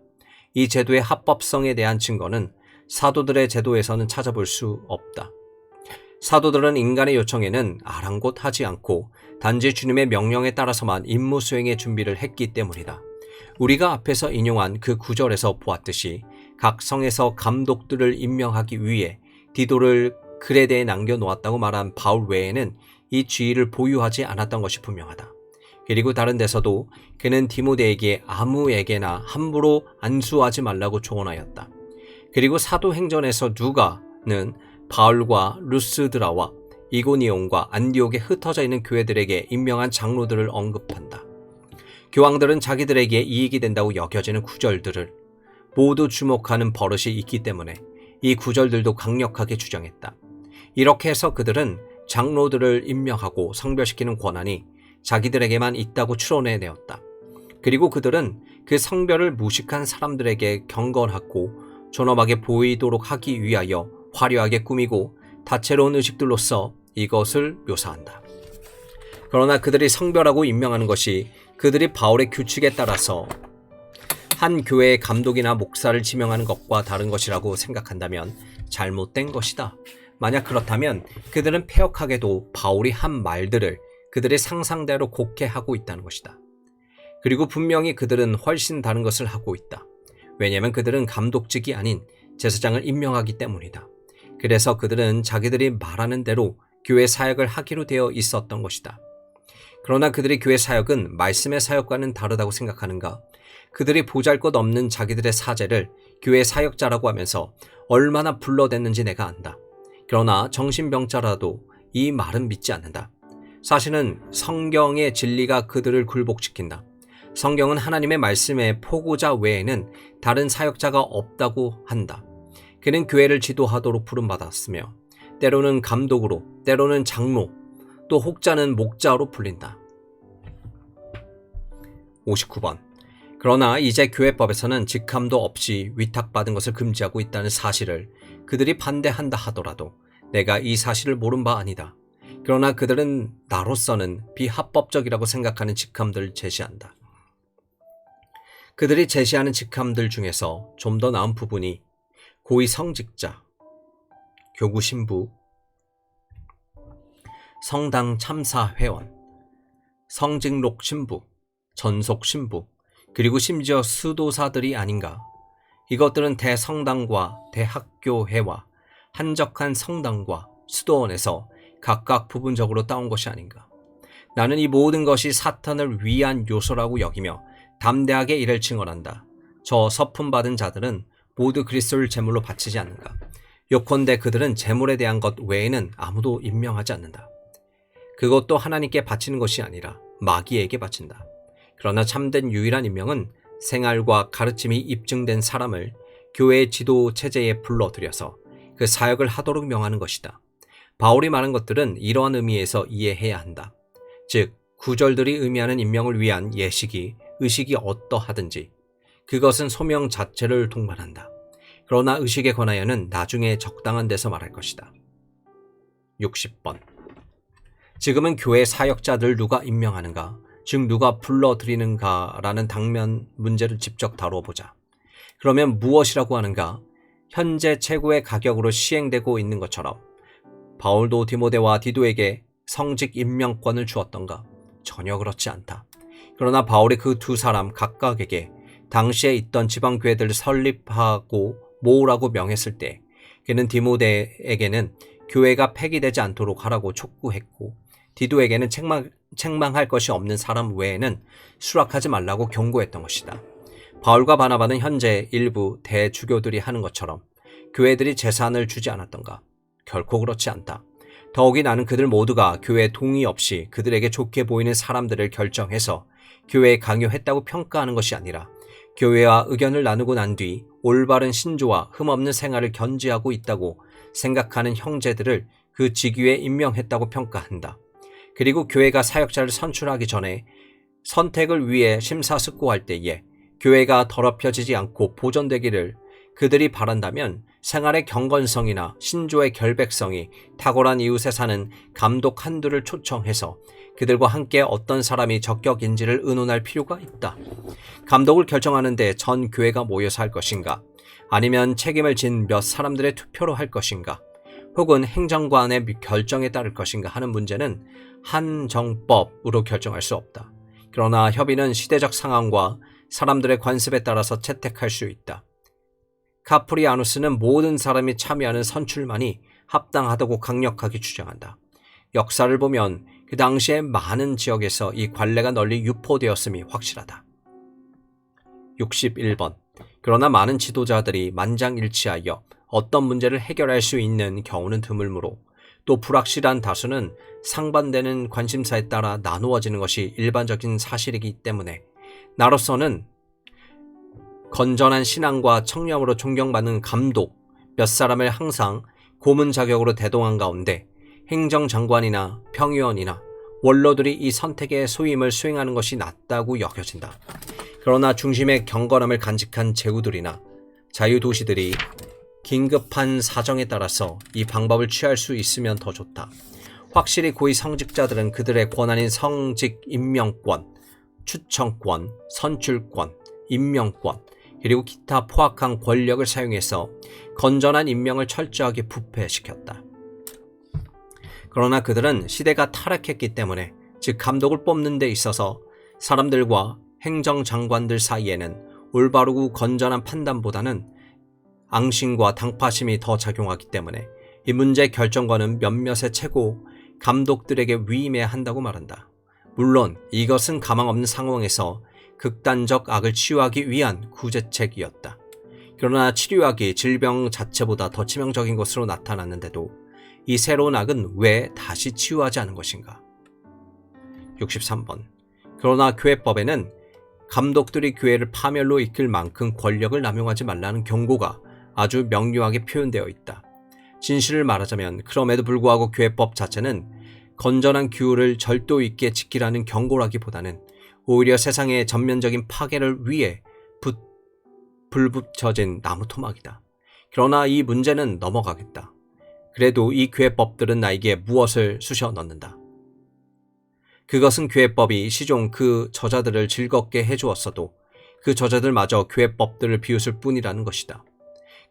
이 제도의 합법성에 대한 증거는 사도들의 제도에서는 찾아볼 수 없다. 사도들은 인간의 요청에는 아랑곳하지 않고 단지 주님의 명령에 따라서만 임무 수행의 준비를 했기 때문이다. 우리가 앞에서 인용한 그 구절에서 보았듯이 각 성에서 감독들을 임명하기 위해 디도를 그레데에 남겨놓았다고 말한 바울 외에는 이 지위를 보유하지 않았던 것이 분명하다. 그리고 다른 데서도 그는 디모데에게 아무에게나 함부로 안수하지 말라고 조언하였다. 그리고 사도행전에서 누가는 바울과 루스드라와 이고니온과 안디옥에 흩어져 있는 교회들에게 임명한 장로들을 언급한다. 교황들은 자기들에게 이익이 된다고 여겨지는 구절들을 모두 주목하는 버릇이 있기 때문에 이 구절들도 강력하게 주장했다. 이렇게 해서 그들은 장로들을 임명하고 성별시키는 권한이 자기들에게만 있다고 추론해내었다. 그리고 그들은 그 성별을 무식한 사람들에게 경건하고 존엄하게 보이도록 하기 위하여 화려하게 꾸미고 다채로운 의식들로서 이것을 묘사한다. 그러나 그들이 성별하고 임명하는 것이 그들이 바울의 규칙에 따라서 한 교회의 감독이나 목사를 지명하는 것과 다른 것이라고 생각한다면 잘못된 것이다. 만약 그렇다면 그들은 패역하게도 바울이 한 말들을 그들의 상상대로 곡해하고 있다는 것이다. 그리고 분명히 그들은 훨씬 다른 것을 하고 있다. 왜냐하면 그들은 감독직이 아닌 제사장을 임명하기 때문이다. 그래서 그들은 자기들이 말하는 대로 교회 사역을 하기로 되어 있었던 것이다. 그러나 그들의 교회 사역은 말씀의 사역과는 다르다고 생각하는가? 그들이 보잘것없는 자기들의 사제를 교회 사역자라고 하면서 얼마나 불러댔는지 내가 안다. 그러나 정신병자라도 이 말은 믿지 않는다. 사실은 성경의 진리가 그들을 굴복시킨다. 성경은 하나님의 말씀의 포고자 외에는 다른 사역자가 없다고 한다. 그는 교회를 지도하도록 부름받았으며 때로는 감독으로, 때로는 장로, 또 혹자는 목자로 불린다. 59번. 그러나 이제 교회법에서는 직함도 없이 위탁받은 것을 금지하고 있다는 사실을 그들이 반대한다 하더라도 내가 이 사실을 모른 바 아니다. 그러나 그들은 나로서는 비합법적이라고 생각하는 직함들을 제시한다. 그들이 제시하는 직함들 중에서 좀 더 나은 부분이 고위 성직자, 교구 신부, 성당 참사 회원, 성직록 신부, 전속 신부, 그리고 심지어 수도사들이 아닌가. 이것들은 대성당과 대학교회와 한적한 성당과 수도원에서 각각 부분적으로 따온 것이 아닌가. 나는 이 모든 것이 사탄을 위한 요소라고 여기며 담대하게 이를 증언한다. 저 서품 받은 자들은 모두 그리스도를 제물로 바치지 않는가. 요컨대 그들은 제물에 대한 것 외에는 아무도 임명하지 않는다. 그것도 하나님께 바치는 것이 아니라 마귀에게 바친다. 그러나 참된 유일한 임명은 생활과 가르침이 입증된 사람을 교회의 지도 체제에 불러들여서 그 사역을 하도록 명하는 것이다. 바울이 말한 것들은 이러한 의미에서 이해해야 한다. 즉, 구절들이 의미하는 임명을 위한 예식이, 의식이 어떠하든지 그것은 소명 자체를 동반한다. 그러나 의식에 관하여는 나중에 적당한 데서 말할 것이다. 60번. 지금은 교회 사역자들 누가 임명하는가, 즉 누가 불러들이는가라는 당면 문제를 직접 다뤄보자. 그러면 무엇이라고 하는가? 현재 최고의 가격으로 시행되고 있는 것처럼 바울도 디모데와 디도에게 성직 임명권을 주었던가? 전혀 그렇지 않다. 그러나 바울이 그 두 사람 각각에게 당시에 있던 지방교회들을 설립하고 모으라고 명했을 때 그는 디모데에게는 교회가 폐기되지 않도록 하라고 촉구했고, 디도에게는 책망할 것이 없는 사람 외에는 수락하지 말라고 경고했던 것이다. 바울과 바나바는 현재 일부 대주교들이 하는 것처럼 교회들이 재산을 주지 않았던가? 결코 그렇지 않다. 더욱이 나는 그들 모두가 교회 동의 없이 그들에게 좋게 보이는 사람들을 결정해서 교회에 강요했다고 평가하는 것이 아니라 교회와 의견을 나누고 난 뒤 올바른 신조와 흠없는 생활을 견지하고 있다고 생각하는 형제들을 그 직위에 임명했다고 평가한다. 그리고 교회가 사역자를 선출하기 전에 선택을 위해 심사숙고할 때에 교회가 더럽혀지지 않고 보존되기를 그들이 바란다면 생활의 경건성이나 신조의 결백성이 탁월한 이웃에 사는 감독 한두를 초청해서 그들과 함께 어떤 사람이 적격인지를 의논할 필요가 있다. 감독을 결정하는데 전 교회가 모여서 할 것인가? 아니면 책임을 진 몇 사람들의 투표로 할 것인가? 혹은 행정관의 결정에 따를 것인가 하는 문제는 한정법으로 결정할 수 없다. 그러나 협의는 시대적 상황과 사람들의 관습에 따라서 채택할 수 있다. 카프리아누스는 모든 사람이 참여하는 선출만이 합당하다고 강력하게 주장한다. 역사를 보면 그 당시에 많은 지역에서 이 관례가 널리 유포되었음이 확실하다. 61번. 그러나 많은 지도자들이 만장일치하여 어떤 문제를 해결할 수 있는 경우는 드물므로 또 불확실한 다수는 상반되는 관심사에 따라 나누어지는 것이 일반적인 사실이기 때문에 나로서는 건전한 신앙과 청렴으로 존경받는 감독 몇 사람을 항상 고문 자격으로 대동한 가운데 행정장관이나 평의원이나 원로들이 이 선택의 소임을 수행하는 것이 낫다고 여겨진다. 그러나 중심의 경건함을 간직한 제후들이나 자유도시들이 긴급한 사정에 따라서 이 방법을 취할 수 있으면 더 좋다. 확실히 고위 성직자들은 그들의 권한인 성직 임명권, 추천권, 선출권, 임명권, 그리고 기타 포악한 권력을 사용해서 건전한 임명을 철저하게 부패시켰다. 그러나 그들은 시대가 타락했기 때문에, 즉 감독을 뽑는 데 있어서 사람들과 행정장관들 사이에는 올바르고 건전한 판단보다는 앙심과 당파심이 더 작용하기 때문에 이 문제의 결정권은 몇몇의 최고 감독들에게 위임해야 한다고 말한다. 물론 이것은 가망 없는 상황에서 극단적 악을 치유하기 위한 구제책이었다. 그러나 치료약이 질병 자체보다 더 치명적인 것으로 나타났는데도 이 새로운 악은 왜 다시 치유하지 않은 것인가? 63번. 그러나 교회법에는 감독들이 교회를 파멸로 이끌 만큼 권력을 남용하지 말라는 경고가 아주 명료하게 표현되어 있다. 진실을 말하자면 그럼에도 불구하고 교회법 자체는 건전한 규율을 절도 있게 지키라는 경고라기보다는 오히려 세상의 전면적인 파괴를 위해 불붙여진 나무 토막이다. 그러나 이 문제는 넘어가겠다. 그래도 이 교회법들은 나에게 무엇을 쑤셔 넣는다. 그것은 교회법이 시종 그 저자들을 즐겁게 해주었어도 그 저자들마저 교회법들을 비웃을 뿐이라는 것이다.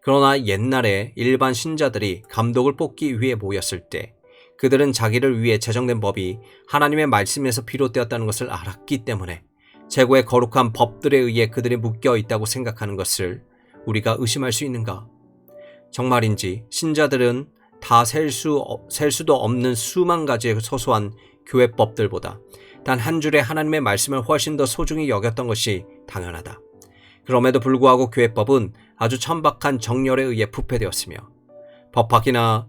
그러나 옛날에 일반 신자들이 감독을 뽑기 위해 모였을 때 그들은 자기를 위해 제정된 법이 하나님의 말씀에서 비롯되었다는 것을 알았기 때문에 최고의 거룩한 법들에 의해 그들이 묶여 있다고 생각하는 것을 우리가 의심할 수 있는가? 정말인지 신자들은 다 셀 수도 없는 수만 가지의 소소한 교회법들보다 단 한 줄의 하나님의 말씀을 훨씬 더 소중히 여겼던 것이 당연하다. 그럼에도 불구하고 교회법은 아주 천박한 정열에 의해 부패되었으며 법학이나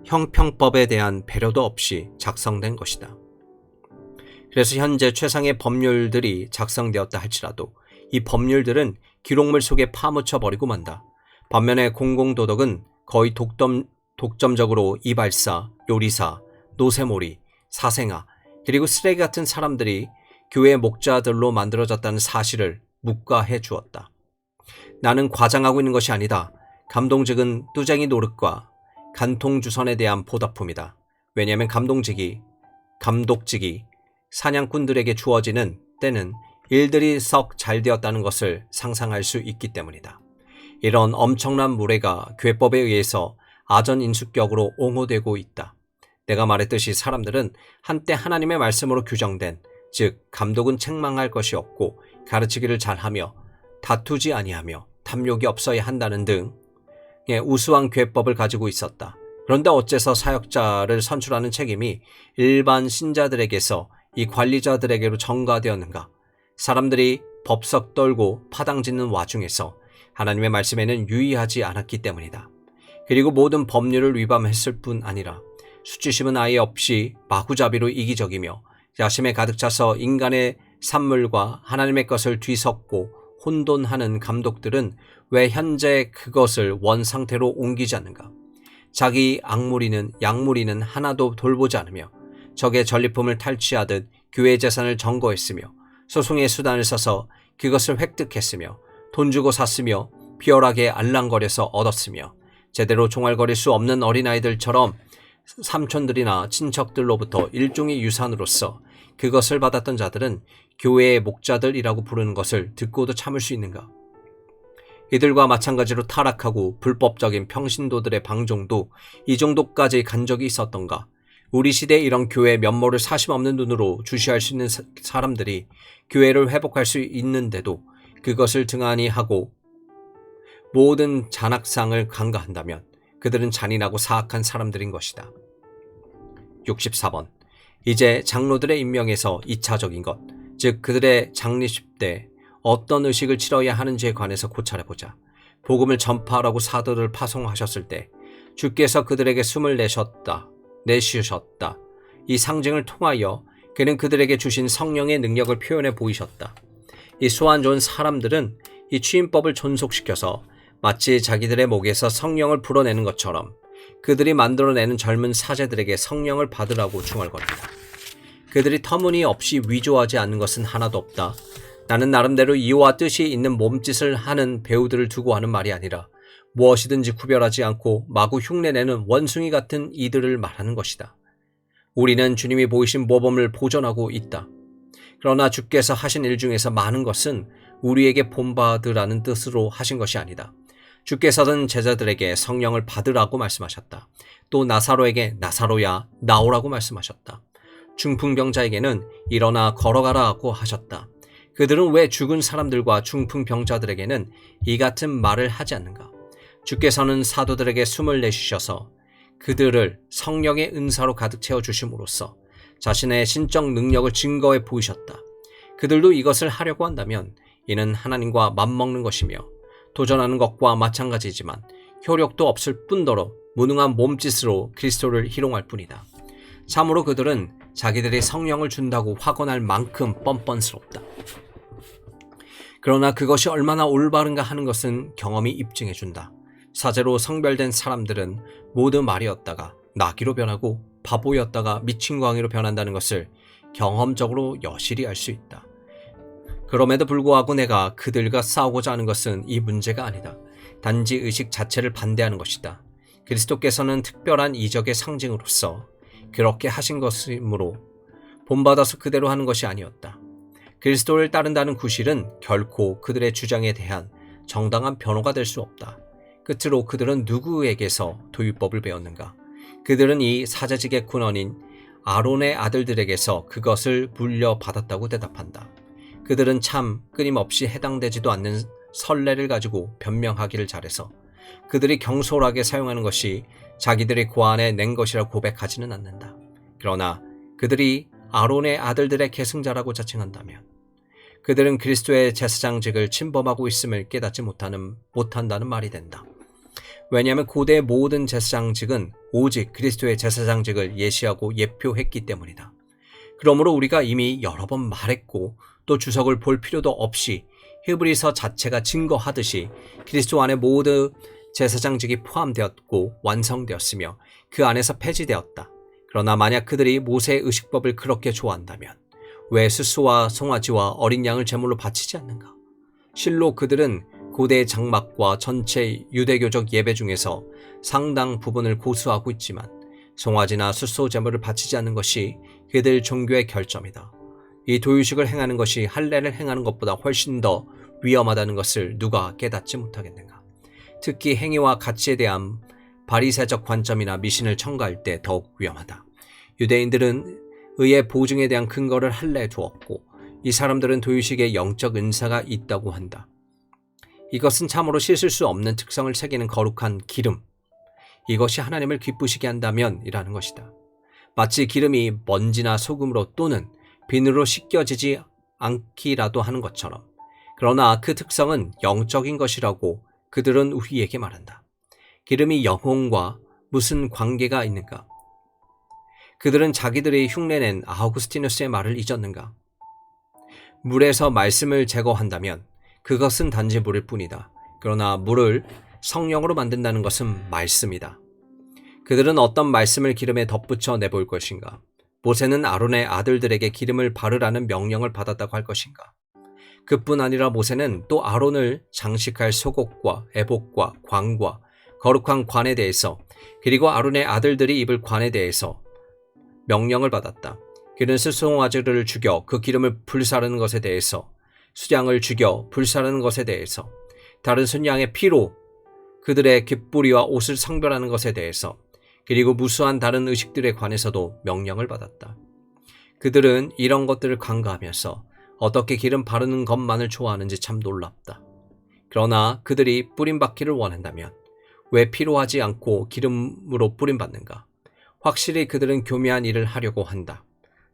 형평법에 대한 배려도 없이 작성된 것이다. 그래서 현재 최상의 법률들이 작성되었다 할지라도 이 법률들은 기록물 속에 파묻혀버리고 만다. 반면에 공공도덕은 거의 독점적으로 이발사, 요리사, 노새몰이, 사생아, 그리고 쓰레기 같은 사람들이 교회의 목자들로 만들어졌다는 사실을 묵과해 주었다. 나는 과장하고 있는 것이 아니다. 감동직은 뚜쟁이 노릇과 간통주선에 대한 보답품이다. 왜냐하면 감독직이 사냥꾼들에게 주어지는 때는 일들이 썩 잘 되었다는 것을 상상할 수 있기 때문이다. 이런 엄청난 무례가 교회법에 의해서 아전인수격으로 옹호되고 있다. 내가 말했듯이 사람들은 한때 하나님의 말씀으로 규정된, 즉 감독은 책망할 것이 없고 가르치기를 잘하며 다투지 아니하며 탐욕이 없어야 한다는 등의 우수한 교회법을 가지고 있었다. 그런데 어째서 사역자를 선출하는 책임이 일반 신자들에게서 이 관리자들에게로 전가되었는가? 사람들이 법석 떨고 파당짓는 와중에서 하나님의 말씀에는 유의하지 않았기 때문이다. 그리고 모든 법률을 위반했을 뿐 아니라 수치심은 아예 없이 마구잡이로 이기적이며 야심에 가득 차서 인간의 산물과 하나님의 것을 뒤섞고 혼돈하는 감독들은 왜 현재 그것을 원상태로 옮기지 않는가? 자기 양무리는 하나도 돌보지 않으며 적의 전리품을 탈취하듯 교회 재산을 점거했으며 소송의 수단을 써서 그것을 획득했으며 돈 주고 샀으며 비열하게 알랑거려서 얻었으며 제대로 종알거릴 수 없는 어린아이들처럼 삼촌들이나 친척들로부터 일종의 유산으로서 그것을 받았던 자들은 교회의 목자들이라고 부르는 것을 듣고도 참을 수 있는가? 이들과 마찬가지로 타락하고 불법적인 평신도들의 방종도 이 정도까지 간 적이 있었던가? 우리 시대에 이런 교회의 면모를 사심없는 눈으로 주시할 수 있는 사람들이 교회를 회복할 수 있는데도 그것을 등한히 하고 모든 잔악상을 간과한다면 그들은 잔인하고 사악한 사람들인 것이다. 64번. 이제 장로들의 임명에서 2차적인 것, 즉 그들의 장례식 때 어떤 의식을 치러야 하는지에 관해서 고찰해보자. 복음을 전파하라고 사도를 파송하셨을 때 주께서 그들에게 숨을 내쉬셨다. 이 상징을 통하여 그는 그들에게 주신 성령의 능력을 표현해 보이셨다. 이 소환 좋은 사람들은 이 취임법을 존속시켜서 마치 자기들의 목에서 성령을 불어내는 것처럼 그들이 만들어내는 젊은 사제들에게 성령을 받으라고 중얼거린다. 그들이 터무니없이 위조하지 않는 것은 하나도 없다. 나는 나름대로 이유와 뜻이 있는 몸짓을 하는 배우들을 두고 하는 말이 아니라 무엇이든지 구별하지 않고 마구 흉내내는 원숭이 같은 이들을 말하는 것이다. 우리는 주님이 보이신 모범을 보존하고 있다. 그러나 주께서 하신 일 중에서 많은 것은 우리에게 본받으라는 뜻으로 하신 것이 아니다. 주께서는 제자들에게 성령을 받으라고 말씀하셨다. 또 나사로에게 나사로야 나오라고 말씀하셨다. 중풍병자에게는 일어나 걸어가라고 하셨다. 그들은 왜 죽은 사람들과 중풍병자들에게는 이 같은 말을 하지 않는가? 주께서는 사도들에게 숨을 내쉬셔서 그들을 성령의 은사로 가득 채워주심으로써 자신의 신적 능력을 증거해 보이셨다. 그들도 이것을 하려고 한다면 이는 하나님과 맞먹는 것이며 도전하는 것과 마찬가지지만 효력도 없을 뿐더러 무능한 몸짓으로 그리스도를 희롱할 뿐이다. 참으로 그들은 자기들이 성령을 준다고 확언할 만큼 뻔뻔스럽다. 그러나 그것이 얼마나 올바른가 하는 것은 경험이 입증해준다. 사제로 성별된 사람들은 모두 말이었다가 나귀로 변하고 바보였다가 미친 광이로 변한다는 것을 경험적으로 여실히 알 수 있다. 그럼에도 불구하고 내가 그들과 싸우고자 하는 것은 이 문제가 아니다. 단지 의식 자체를 반대하는 것이다. 그리스도께서는 특별한 이적의 상징으로서 그렇게 하신 것이므로 본받아서 그대로 하는 것이 아니었다. 그리스도를 따른다는 구실은 결코 그들의 주장에 대한 정당한 변호가 될 수 없다. 끝으로 그들은 누구에게서 도율법을 배웠는가? 그들은 이 사제직의 군원인 아론의 아들들에게서 그것을 물려받았다고 대답한다. 그들은 참 끊임없이 해당되지도 않는 선례를 가지고 변명하기를 잘해서 그들이 경솔하게 사용하는 것이 자기들의 고안에 낸 것이라 고백하지는 않는다. 그러나 그들이 아론의 아들들의 계승자라고 자칭한다면 그들은 그리스도의 제사장직을 침범하고 있음을 깨닫지 못한다는 말이 된다. 왜냐하면 고대의 모든 제사장직은 오직 그리스도의 제사장직을 예시하고 예표했기 때문이다. 그러므로 우리가 이미 여러 번 말했고 또 주석을 볼 필요도 없이 히브리서 자체가 증거하듯이 그리스도 안에 모두 제사장직이 포함되었고 완성되었으며 그 안에서 폐지되었다. 그러나 만약 그들이 모세의 의식법을 그렇게 좋아한다면 왜 수수와 송아지와 어린 양을 제물로 바치지 않는가? 실로 그들은 고대 장막과 전체 유대교적 예배 중에서 상당 부분을 고수하고 있지만 송아지나 수소 제물을 바치지 않는 것이 그들 종교의 결점이다. 이 도유식을 행하는 것이 할례를 행하는 것보다 훨씬 더 위험하다는 것을 누가 깨닫지 못하겠는가? 특히 행위와 가치에 대한 바리새적 관점이나 미신을 첨가할 때 더욱 위험하다. 유대인들은 의의 보증에 대한 근거를 할례에 두었고 이 사람들은 도유식에 영적 은사가 있다고 한다. 이것은 참으로 씻을 수 없는 특성을 새기는 거룩한 기름, 이것이 하나님을 기쁘시게 한다면 이라는 것이다. 마치 기름이 먼지나 소금으로 또는 비누로 씻겨지지 않기라도 하는 것처럼. 그러나 그 특성은 영적인 것이라고 그들은 우리에게 말한다. 기름이 영혼과 무슨 관계가 있는가? 그들은 자기들이 흉내낸 아우구스티누스의 말을 잊었는가? 물에서 말씀을 제거한다면 그것은 단지 물일 뿐이다. 그러나 물을 성령으로 만든다는 것은 말씀이다. 그들은 어떤 말씀을 기름에 덧붙여 내볼 것인가? 모세는 아론의 아들들에게 기름을 바르라는 명령을 받았다고 할 것인가? 그뿐 아니라 모세는 또 아론을 장식할 속옷과 에봇과 관과 거룩한 관에 대해서 그리고 아론의 아들들이 입을 관에 대해서 명령을 받았다. 그는 수송아지를 죽여 그 기름을 불사르는 것에 대해서, 수양을 죽여 불사르는 것에 대해서, 다른 순양의 피로 그들의 깃뿌리와 옷을 성별하는 것에 대해서, 그리고 무수한 다른 의식들에 관해서도 명령을 받았다. 그들은 이런 것들을 간과하면서 어떻게 기름 바르는 것만을 좋아하는지 참 놀랍다. 그러나 그들이 뿌림받기를 원한다면 왜 필요하지 않고 기름으로 뿌림받는가? 확실히 그들은 교묘한 일을 하려고 한다.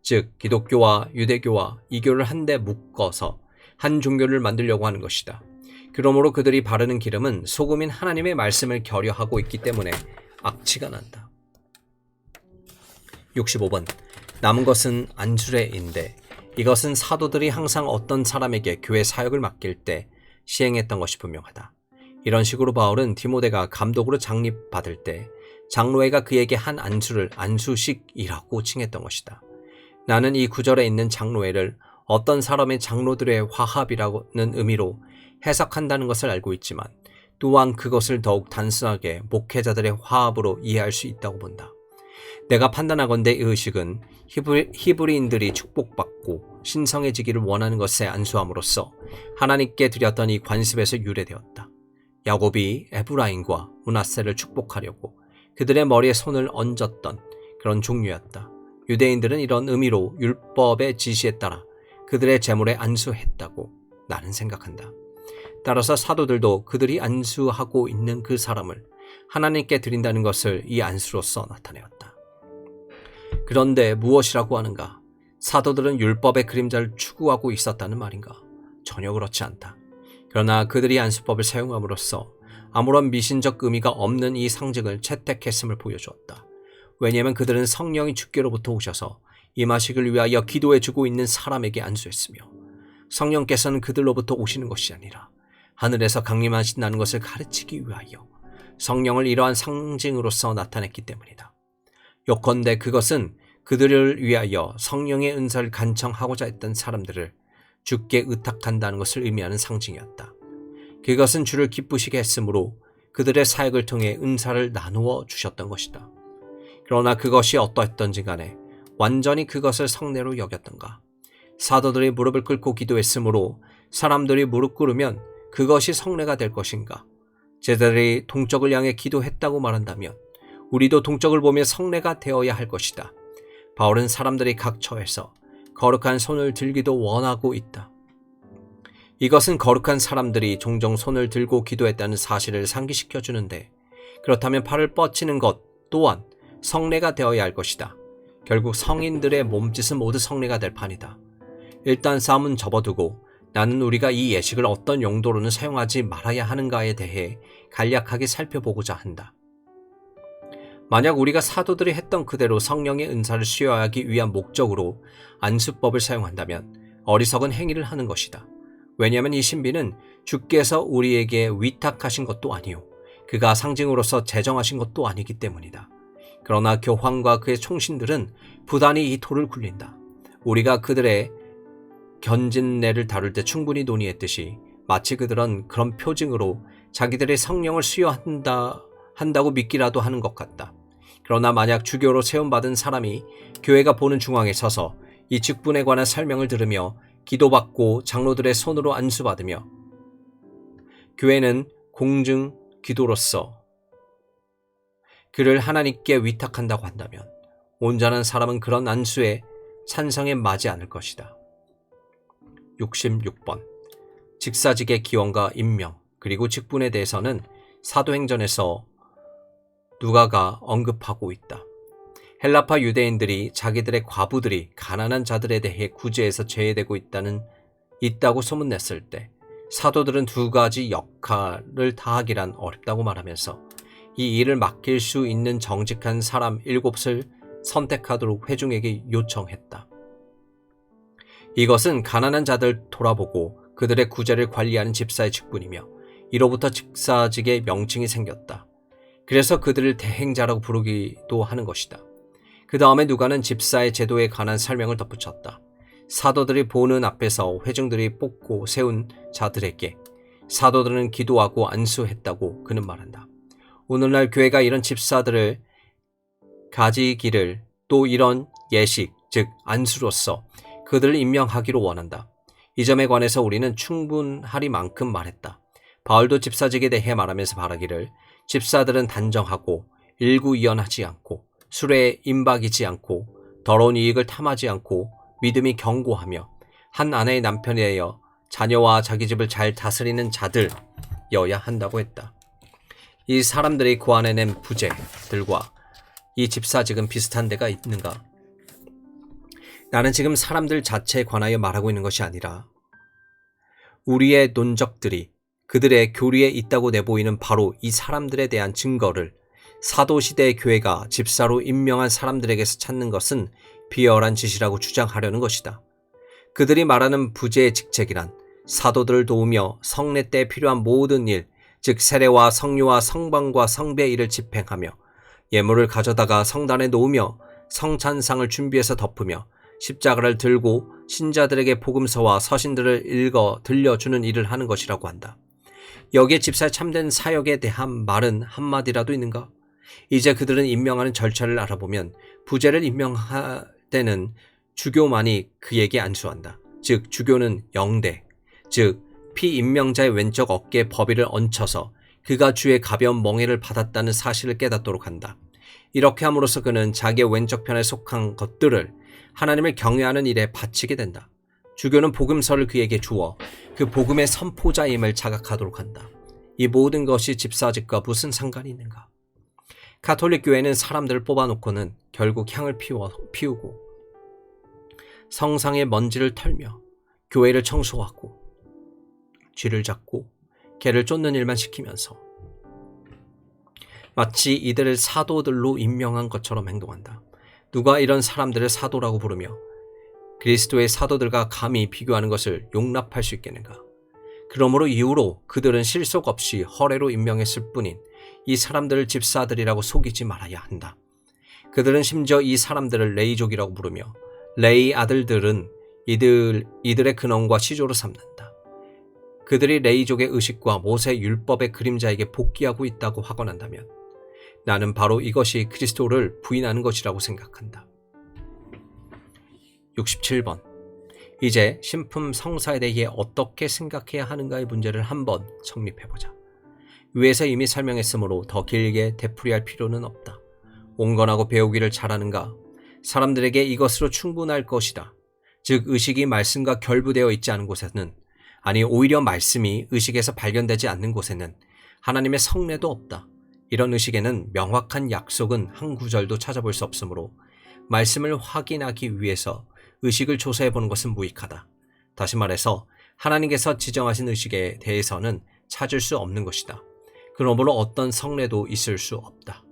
즉 기독교와 유대교와 이교를 한데 묶어서 한 종교를 만들려고 하는 것이다. 그러므로 그들이 바르는 기름은 소금인 하나님의 말씀을 결여하고 있기 때문에 악취가 난다. 65번. 남은 것은 안수레인데 이것은 사도들이 항상 어떤 사람에게 교회 사역을 맡길 때 시행했던 것이 분명하다. 이런 식으로 바울은 디모데가 감독으로 장립받을 때 장로회가 그에게 한 안수를 안수식이라고 칭했던 것이다. 나는 이 구절에 있는 장로회를 어떤 사람의 장로들의 화합이라는 의미로 해석한다는 것을 알고 있지만 또한 그것을 더욱 단순하게 목회자들의 화합으로 이해할 수 있다고 본다. 내가 판단하건대 이 의식은 히브리인들이 축복받고 신성해지기를 원하는 것에 안수함으로써 하나님께 드렸던 이 관습에서 유래되었다. 야곱이 에브라임과 므낫세를 축복하려고 그들의 머리에 손을 얹었던 그런 종류였다. 유대인들은 이런 의미로 율법의 지시에 따라 그들의 제물에 안수했다고 나는 생각한다. 따라서 사도들도 그들이 안수하고 있는 그 사람을 하나님께 드린다는 것을 이 안수로서 나타내었다. 그런데 무엇이라고 하는가? 사도들은 율법의 그림자를 추구하고 있었다는 말인가? 전혀 그렇지 않다. 그러나 그들이 안수법을 사용함으로써 아무런 미신적 의미가 없는 이 상징을 채택했음을 보여주었다. 왜냐하면 그들은 성령이 주께로부터 오셔서 임하시기를 위하여 기도해주고 있는 사람에게 안수했으며 성령께서는 그들로부터 오시는 것이 아니라 하늘에서 강림하신다는 것을 가르치기 위하여 성령을 이러한 상징으로서 나타냈기 때문이다. 요컨대 그것은 그들을 위하여 성령의 은사를 간청하고자 했던 사람들을 주께 의탁한다는 것을 의미하는 상징이었다. 그것은 주를 기쁘시게 했으므로 그들의 사역을 통해 은사를 나누어 주셨던 것이다. 그러나 그것이 어떠했던지 간에 완전히 그것을 성례로 여겼던가? 사도들이 무릎을 꿇고 기도했으므로 사람들이 무릎 꿇으면 그것이 성례가 될 것인가? 제자들이 동쪽을 향해 기도했다고 말한다면 우리도 동쪽을 보며 성례가 되어야 할 것이다. 바울은 사람들이 각 처에서 거룩한 손을 들기도 원하고 있다. 이것은 거룩한 사람들이 종종 손을 들고 기도했다는 사실을 상기시켜 주는데 그렇다면 팔을 뻗치는 것 또한 성례가 되어야 할 것이다. 결국 성인들의 몸짓은 모두 성례가 될 판이다. 일단 싸움은 접어두고 나는 우리가 이 예식을 어떤 용도로는 사용하지 말아야 하는가에 대해 간략하게 살펴보고자 한다. 만약 우리가 사도들이 했던 그대로 성령의 은사를 수여하기 위한 목적으로 안수법을 사용한다면 어리석은 행위를 하는 것이다. 왜냐하면 이 신비는 주께서 우리에게 위탁하신 것도 아니요 그가 상징으로서 제정하신 것도 아니기 때문이다. 그러나 교황과 그의 총신들은 부단히 이 토를 굴린다. 우리가 그들의 견진례를 다룰 때 충분히 논의했듯이 마치 그들은 그런 표징으로 자기들의 성령을 수여한다고 믿기라도 하는 것 같다. 그러나 만약 주교로 세움받은 사람이 교회가 보는 중앙에 서서 이 직분에 관한 설명을 들으며 기도받고 장로들의 손으로 안수받으며 교회는 공증 기도로서 그를 하나님께 위탁한다고 한다면 온전한 사람은 그런 안수에 찬성에 맞지 않을 것이다. 66번. 직사직의 기원과 임명 그리고 직분에 대해서는 사도행전에서 누가가 언급하고 있다. 헬라파 유대인들이 자기들의 과부들이 가난한 자들에 대해 구제해서 제외되고 있다고 소문냈을 때 사도들은 두 가지 역할을 다하기란 어렵다고 말하면서 이 일을 맡길 수 있는 정직한 사람 7을 선택하도록 회중에게 요청했다. 이것은 가난한 자들 돌아보고 그들의 구제를 관리하는 집사의 직분이며 이로부터 직사직의 명칭이 생겼다. 그래서 그들을 대행자라고 부르기도 하는 것이다. 그 다음에 누가는 집사의 제도에 관한 설명을 덧붙였다. 사도들이 보는 앞에서 회중들이 뽑고 세운 자들에게 사도들은 기도하고 안수했다고 그는 말한다. 오늘날 교회가 이런 집사들을 가지기를 또 이런 예식, 즉 안수로서 그들을 임명하기로 원한다. 이 점에 관해서 우리는 충분하리만큼 말했다. 바울도 집사직에 대해 말하면서 바라기를 집사들은 단정하고 일구이연하지 않고 술에 임박이지 않고 더러운 이익을 탐하지 않고 믿음이 견고하며 한 아내의 남편이여 자녀와 자기 집을 잘 다스리는 자들여야 한다고 했다. 이 사람들이 고안해낸 부제들과 이 집사직은 비슷한 데가 있는가? 나는 지금 사람들 자체에 관하여 말하고 있는 것이 아니라 우리의 논적들이 그들의 교리에 있다고 내보이는 바로 이 사람들에 대한 증거를 사도시대의 교회가 집사로 임명한 사람들에게서 찾는 것은 비열한 짓이라고 주장하려는 것이다. 그들이 말하는 부제의 직책이란 사도들을 도우며 성례 때 필요한 모든 일, 즉 세례와 성유와 성방과 성배 일을 집행하며 예물을 가져다가 성단에 놓으며 성찬상을 준비해서 덮으며 십자가를 들고 신자들에게 복음서와 서신들을 읽어 들려주는 일을 하는 것이라고 한다. 여기에 집사의 참된 사역에 대한 말은 한마디라도 있는가? 이제 그들은 임명하는 절차를 알아보면 부제를 임명할 때는 주교만이 그에게 안수한다. 즉 주교는 영대, 즉 피임명자의 왼쪽 어깨에 법의를 얹혀서 그가 주의 가벼운 멍에를 받았다는 사실을 깨닫도록 한다. 이렇게 함으로써 그는 자기의 왼쪽 편에 속한 것들을 하나님을 경외하는 일에 바치게 된다. 주교는 복음서를 그에게 주어 그 복음의 선포자임을 자각하도록 한다. 이 모든 것이 집사직과 무슨 상관이 있는가? 가톨릭 교회는 사람들을 뽑아놓고는 결국 향을 피우고 성상의 먼지를 털며 교회를 청소하고 쥐를 잡고 개를 쫓는 일만 시키면서 마치 이들을 사도들로 임명한 것처럼 행동한다. 누가 이런 사람들을 사도라고 부르며 그리스도의 사도들과 감히 비교하는 것을 용납할 수 있겠는가? 그러므로 이후로 그들은 실속 없이 허례로 임명했을 뿐인 이 사람들을 집사들이라고 속이지 말아야 한다. 그들은 심지어 이 사람들을 레이족이라고 부르며 레이 아들들은 이들의 근원과 시조로 삼는다. 그들이 레이족의 의식과 모세 율법의 그림자에게 복귀하고 있다고 하곤 한다면 나는 바로 이것이 그리스도를 부인하는 것이라고 생각한다. 67번. 이제 신품 성사에 대해 어떻게 생각해야 하는가의 문제를 한번 정립해보자. 위에서 이미 설명했으므로 더 길게 되풀이할 필요는 없다. 온건하고 배우기를 잘하는가? 사람들에게 이것으로 충분할 것이다. 즉 의식이 말씀과 결부되어 있지 않은 곳에는, 아니 오히려 말씀이 의식에서 발견되지 않는 곳에는 하나님의 성례도 없다. 이런 의식에는 명확한 약속은 한 구절도 찾아볼 수 없으므로 말씀을 확인하기 위해서 의식을 조사해보는 것은 무익하다. 다시 말해서 하나님께서 지정하신 의식에 대해서는 찾을 수 없는 것이다. 그러므로 어떤 성례도 있을 수 없다.